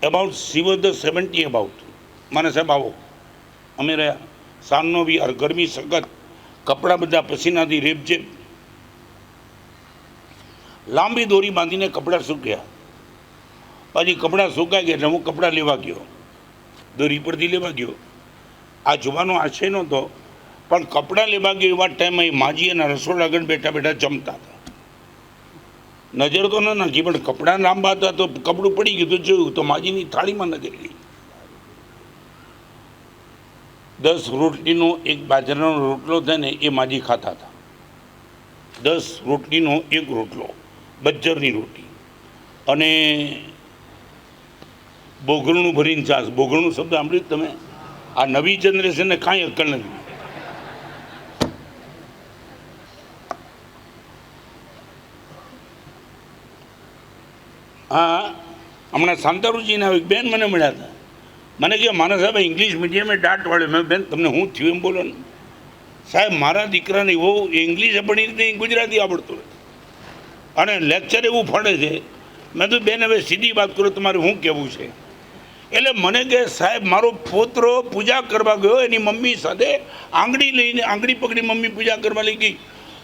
About she was the 70 about. माने साहब आओ. અમે રહ્યા. સાંજનો વિહાર, ગરમી સખત, કપડાં બધા પસીનાથી રેપજેપ. લાંબી દોરી બાંધીને કપડાં સૂક્યા. પછી કપડાં સુકાઈ ગયા એટલે હું કપડાં લેવા ગયો. દોરી પરથી લેવા ગયો. આ જોવાનો આશય નહોતો, પણ કપડાં લેવા ગયો એવા ટાઈમે માજી એના રસોડા આગળ બેઠા બેઠા જમતા હતા. નજર તો ન નાખી, પણ કપડાં લાંબા હતા તો કપડું પડી ગયું તો જોયું તો માજીની થાળીમાં નજર ગઈ. 10 રોટલીનો એક બાજરાનો રોટલો થાય ને એ માજી ખાતા હતા. 10 રોટલીનો એક રોટલો, બજ્જરની રોટી, અને બોઘરણું ભરીને છાશ. બોઘરણું શબ્દ સાંભળ્યું તમે? આ નવી જનરેશનને કાંઈ અક્કલ નથી. હા, હમણાં શાંતારુજીના એક બેન મને મળ્યા હતા. મને કહે મારા સાહેબ ઇંગ્લિશ મીડિયમે દાટ વાળ્યો. મેં બેન તમને હું થયું એમ બોલો ને. સાહેબ મારા દીકરાને બહુ ઇંગ્લિશ ભણી રીતે ગુજરાતી આવડતું નથી અને લેક્ચર એવું ફળે છે. મેં તો બેન હવે સીધી વાત કરો, તમારે શું કહેવું છે? એટલે મને કહે સાહેબ મારો પોતરો પૂજા કરવા ગયો, એની મમ્મી સાથે આંગળી લઈને આંગળી પકડી મમ્મી પૂજા કરવા લઈ ગઈ.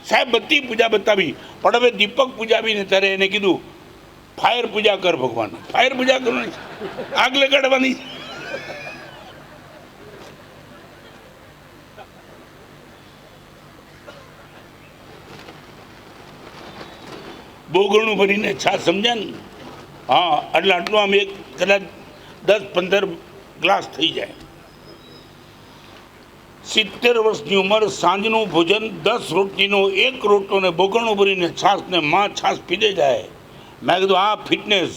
સાહેબ બધી પૂજા બતાવી, પણ હવે દીપક પૂજાવીને ત્યારે એને કીધું ફાયર પૂજા કર ભગવાન. ફાયર પૂજા કરવાની, આગ લગાડવાની. બોગણું ભરીને છાશ, સમજ્યા ને? હા, એટલે આટલું આમ એક કદાચ 10-15 ગ્લાસ થઈ જાય. 70 વર્ષની ઉંમર, સાંજનું ભોજન 10 રોટલીનો એક રોટલો ને બોગણું ભરીને છાશ ને માં છાશ પીધે જાય. મેં કીધું આ ફિટનેસ.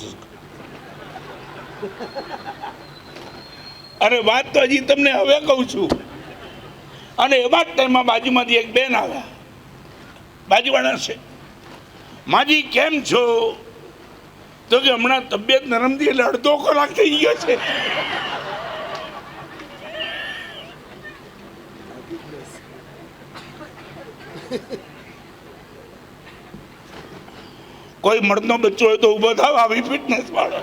અને વાત તો હજી તમને હવે કહું છું. અને એવા જ ટાઈમમાં બાજુમાંથી એક બેન આવ્યા, બાજુવાળા છે. માજી કેમ છો? તો કે હમણાં તબિયત નરમ થઈ એટલે અડધો કલાક થઈ ગયો છે. કોઈ મળદનો બચ્ચો હોય તો ઉભો થાવ, આવી ફિટનેસ વાળો.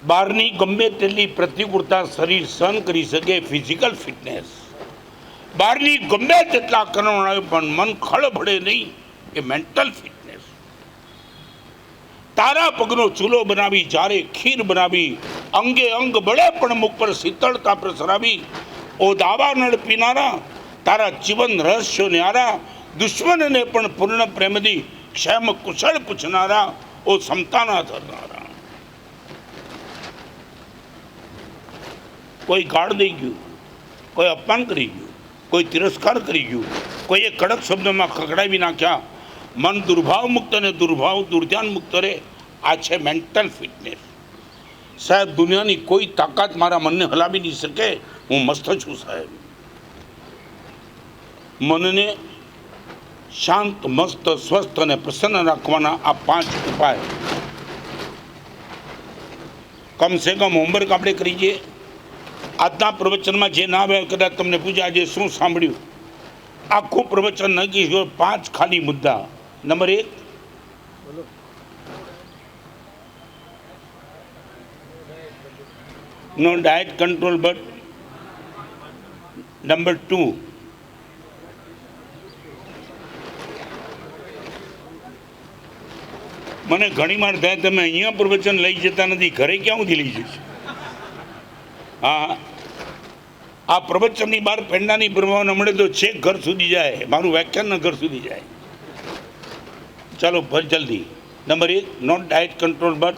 બહારની ગમે તેટલી પ્રતિકૂળતા શરીર સહન કરી શકે, ફિઝિકલ ફિટનેસ. બહારની ગમે તેટલા આક્રમણ આવે પણ મન ખળભળે નહીં, એ મેન્ટલ ફિટનેસ. તારા પગનો ચૂલો બનાવી, જ્યારે ખીર બનાવી, અંગે અંગ બળે પણ મુખ પર શીતળતા પ્રસરાવી. ઓ દાવા નળ પીનારા, તારા જીવન રહસ્યો ન્યારા, દુશ્મનને પણ પૂર્ણ પ્રેમથી ક્ષેમ કુશળ પૂછનારા, ઓ સમતાના ધરનારા. કોઈ ગાળ દઈ ગયું, કોઈ અપમાન કરી ગયું, કોઈ તિરસ્કાર કરી ગયું, કોઈએ કડક શબ્દોમાં ખકડાવી નાખ્યા. મન દુર્ભાવ મુક્ત અને દુર્ભાવ દુર્ધ્યાન મુક્ત રહે. આ છે મેન્ટલ ફિટનેસ. સાહેબ દુનિયાની કોઈ તાકાત મારા મનને હલાવી નહીં શકે. હું મસ્ત છું સાહેબ. મનને શાંત, મસ્ત, સ્વસ્થ અને પ્રસન્ન રાખવાના આ 5 ઉપાય કમસે કમ હોમવર્ક આપણે કરીએ. આજના પ્રવચનમાં જે ના આવે, કદાચ તમને પૂછે આજે શું સાંભળ્યું, આખું પ્રવચન ન કીધું, 5 ખાલી મુદ્દા. Number 1, no diet control but. Number 2, મને ઘણી વાર થાય તમે અહીંયા પ્રવચન લઈ જતા નથી, ઘરે ક્યાંથી લઈ જશે? હા, આ પ્રવચનની બહાર પેંડાની પ્રભાવના મળે તો છેક ઘર સુધી જાય, મારું વ્યાખ્યાનના ઘર સુધી જાય. ચાલો જલ્દી. Number 1, not diet control but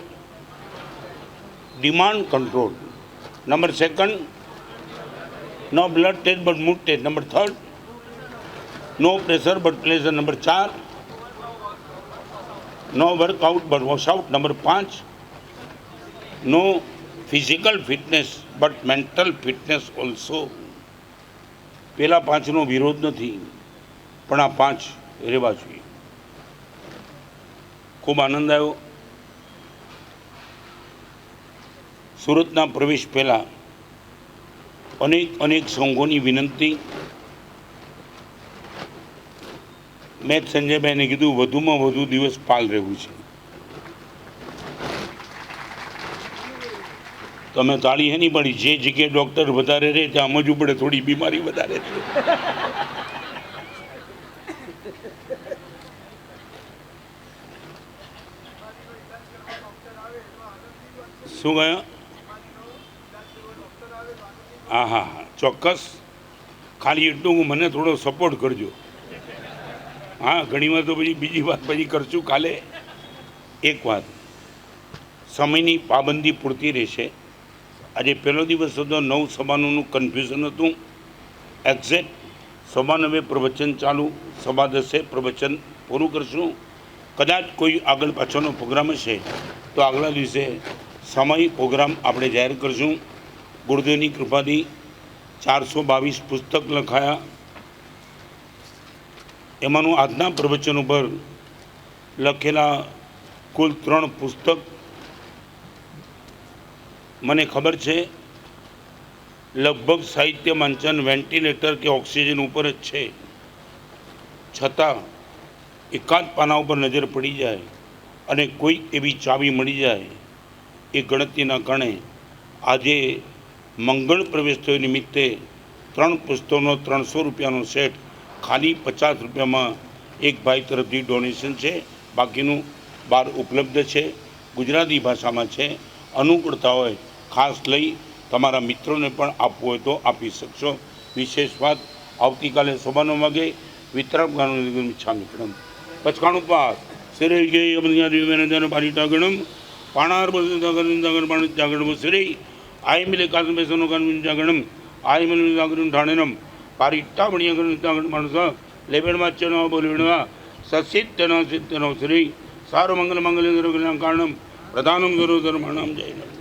demand control. Number 2, no blood test but mood test. Number 3, no pressure but pleasure. Number 4, no workout but washout. Number 5, no physical fitness but mental fitness also. પેલા 5નો વિરોધ નથી, પણ આ 5 રહેવા જોઈએ. ખૂબ આનંદ આવ્યો. સુરતના પ્રવેશ પહેલાં અનેક સંઘોની વિનંતી. મેં સંજયભાઈને કીધું વધુમાં વધુ દિવસ પાલ રહેવું છે. તમે તાળી હે નહીં પડી, જે જગ્યાએ ડૉક્ટર વધારે રહે ત્યાં સમજવું પડે થોડી બીમારી વધારે છે. શું કહ્યું? હા હા હા, ચોક્કસ. ખાલી એટલું મને થોડો સપોર્ટ કરજો. હા, ઘણીવાર તો પછી બીજી વાત પછી કરશું કાલે. એક વાત, સમયની પાબંદી પૂરતી રહેશે. આજે પહેલો દિવસ હતો, 9 સવારનું કન્ફ્યુઝન હતું. એક્ઝેક્ટ 9:15 પ્રવચન ચાલુ, 10:15 પ્રવચન પૂરું કરશું. કદાચ કોઈ આગળ પાછળનો પ્રોગ્રામ હશે તો આગલા દિવસે સમય પ્રોગ્રામ આપણે જાહેર કરશું. ગુરુદેવની કૃપાથી 422 પુસ્તક લખાયા. એમાંનું આજના પ્રવચન ઉપર લખેલા કુલ 3 પુસ્તક મને ખબર છે લગભગ સાહિત્ય મંચન વેન્ટિલેટર કે ઓક્સિજન ઉપર જ છે, છતાં એકાદ પાના ઉપર નજર પડી જાય અને કોઈ એવી ચાવી મળી જાય એ ગણતરીના કારણે આજે મંગળ પ્રવેશ નિમિત્તે 3 પુસ્તકોનો 300 રૂપિયાનો સેટ ખાલી 50 રૂપિયામાં એક ભાઈ તરફથી ડોનેશન છે. બાકીનું બહાર ઉપલબ્ધ છે, ગુજરાતી ભાષામાં છે. અનુકૂળતા હોય ખાસ લઈ તમારા મિત્રોને પણ આપવું હોય તો આપી શકશો. વિશેષ વાત, આવતીકાલે 9:15 વાગે વિતરકગાનું ઈચ્છામિત્રમ પચકાણું પાસ સિરે ગઈ અમદાવાદ પારિટાગણમ પાણાર જાગરણ સિરે આય મિલે કાસમ બેસનો જાગરણમ આય મિલે જાગરણ ઠાણેનમ પારિટા બણિયા જાગરણ માણસ લેબેડમાં ચનો બોલવેણવા સસિદ્ધનો સિદ્ધનો શ્રી સારો મંગલ મંગલ કારણમ પ્રધાનમ ગુરુ ધર્માણમ જય